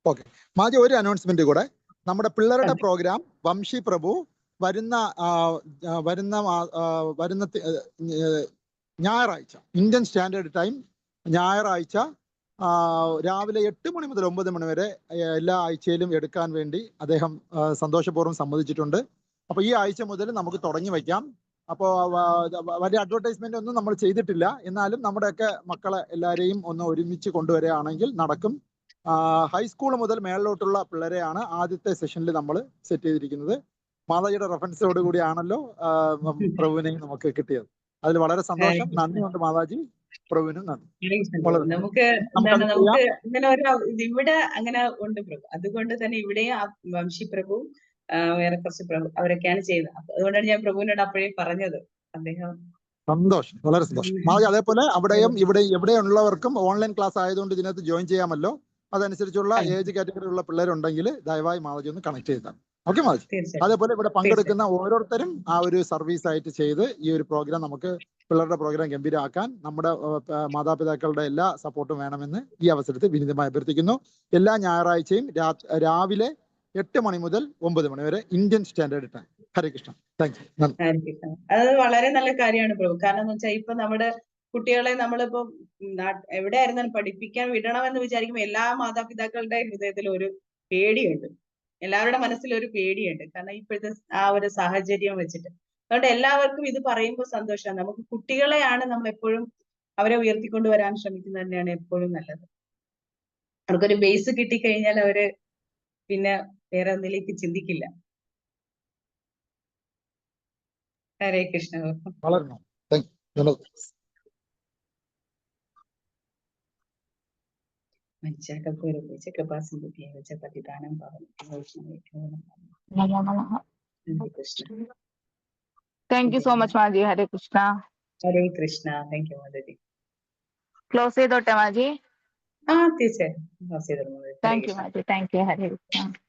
ഓക്കെ മാജി, ഒരു അനൗൺസ്മെന്റ് കൂടെ. നമ്മുടെ പിള്ളേരുടെ പ്രോഗ്രാം വംശി പ്രഭു വരുന്ന ഞായറാഴ്ച ഇന്ത്യൻ സ്റ്റാൻഡേർഡ് ടൈം ഞായറാഴ്ച രാവിലെ 8 മണി മുതൽ 9 മണി വരെ എല്ലാ ആഴ്ചയിലും എടുക്കാൻ വേണ്ടി അദ്ദേഹം സന്തോഷപൂർവ്വം സമ്മതിച്ചിട്ടുണ്ട്. അപ്പൊ ഈ ആഴ്ച മുതൽ നമുക്ക് തുടങ്ങി വയ്ക്കാം. അപ്പോൾ വലിയ അഡ്വർടൈസ്മെന്റ് ഒന്നും നമ്മൾ ചെയ്തിട്ടില്ല, എന്നാലും നമ്മുടെയൊക്കെ മക്കളെ എല്ലാവരെയും ഒന്ന് ഒരുമിച്ച് കൊണ്ടുവരികയാണെങ്കിൽ നടക്കും. ഹൈസ്കൂൾ മുതൽ മേളിലോട്ടുള്ള പിള്ളേരെയാണ് ആദ്യത്തെ സെഷനിൽ നമ്മൾ സെറ്റ് ചെയ്തിരിക്കുന്നത്. മാതാജിയുടെ റെഫറൻസോട് കൂടിയാണല്ലോ പ്രഭുവിനെയും നമുക്ക് കിട്ടിയത്. അതിൽ വളരെ സന്തോഷം. നന്ദിയുണ്ട് മാതാജി, പ്രഭുവിനും നന്ദി. നമുക്ക് ഇങ്ങനെ ഒരു ഇവിടെ അങ്ങനെ ഉണ്ട് പ്രഭു. അതുകൊണ്ട് തന്നെ ഇവിടെയും വംശി പ്രഭു വേറെ കുറച്ച് പ്രഭു അവരൊക്കെയാണ് ചെയ്യുന്നത്. അതുകൊണ്ടാണ് ഞാൻ പ്രഭുവിനോട് അപ്പോഴേ പറഞ്ഞത്. അദ്ദേഹം സന്തോഷം, വളരെ സന്തോഷം മാതാജി. അതേപോലെ അവിടെയും എവിടെയുള്ളവർക്കും ഓൺലൈൻ ക്ലാസ് ആയതുകൊണ്ട് ഇതിനകത്ത് ജോയിൻ ചെയ്യാമല്ലോ. അതനുസരിച്ചുള്ള ഏജ് കാറ്റഗറിയിലുള്ള പിള്ളേരുണ്ടെങ്കിൽ ദയവായി മാതാജി ഒന്ന് കണക്ട് ചെയ്താൽ. ഓക്കെ മാതാജി. അതേപോലെ ഇവിടെ പങ്കെടുക്കുന്ന ഓരോരുത്തരും ആ ഒരു സർവീസ് ആയിട്ട് ചെയ്ത് ഈ ഒരു പ്രോഗ്രാം നമുക്ക് പിള്ളേരുടെ പ്രോഗ്രാം ഗംഭീരമാക്കാൻ നമ്മുടെ മാതാപിതാക്കളുടെ എല്ലാ സപ്പോർട്ടും വേണമെന്ന് ഈ അവസരത്തിൽ വിനീതമായി അഭ്യർത്ഥിക്കുന്നു. എല്ലാ ഞായറാഴ്ചയും രാവിലെ 8 മണി മുതൽ 9 മണി വരെ ഇന്ത്യൻ സ്റ്റാൻഡേർഡ് ടൈം. ഹരേ കൃഷ്ണ. Thank U. അത് വളരെ നല്ല കാര്യമാണ് പ്രഭു. കാരണം എന്ന് വെച്ചാൽ ഇപ്പൊ നമ്മുടെ കുട്ടികളെ നമ്മളിപ്പോ എവിടെ ആയിരുന്നാലും പഠിപ്പിക്കാൻ വിടണമെന്ന് വിചാരിക്കുമ്പോൾ എല്ലാ മാതാപിതാക്കളുടെ ഹൃദയത്തിൽ ഒരു പേടിയുണ്ട്, എല്ലാവരുടെ മനസ്സിൽ ഒരു പേടിയുണ്ട്. കാരണം ഇപ്പോഴത്തെ ആ ഒരു സാഹചര്യം വെച്ചിട്ട്. അതുകൊണ്ട് എല്ലാവർക്കും ഇത് പറയുമ്പോൾ സന്തോഷമാണ്. നമുക്ക് കുട്ടികളെയാണ് നമ്മൾ എപ്പോഴും അവരെ ഉയർത്തിക്കൊണ്ടുവരാൻ ശ്രമിക്കുന്നത് തന്നെയാണ് എപ്പോഴും നല്ലത്. അവർക്കൊരു ബേസ് കിട്ടിക്കഴിഞ്ഞാൽ അവര് പിന്നെ വേറെ ഒന്നിലേക്ക് ചിന്തിക്കില്ല. ഹരേ കൃഷ്ണ. വളരണം. Thank you so much, Maji. Hare Krishna. Hare Krishna. Thank you Mataji. Close ചെയ്തോട്ടെ മാജി? തീർച്ചയായും. Hare thank you Krishna. Maji, thank you. Hare Krishna.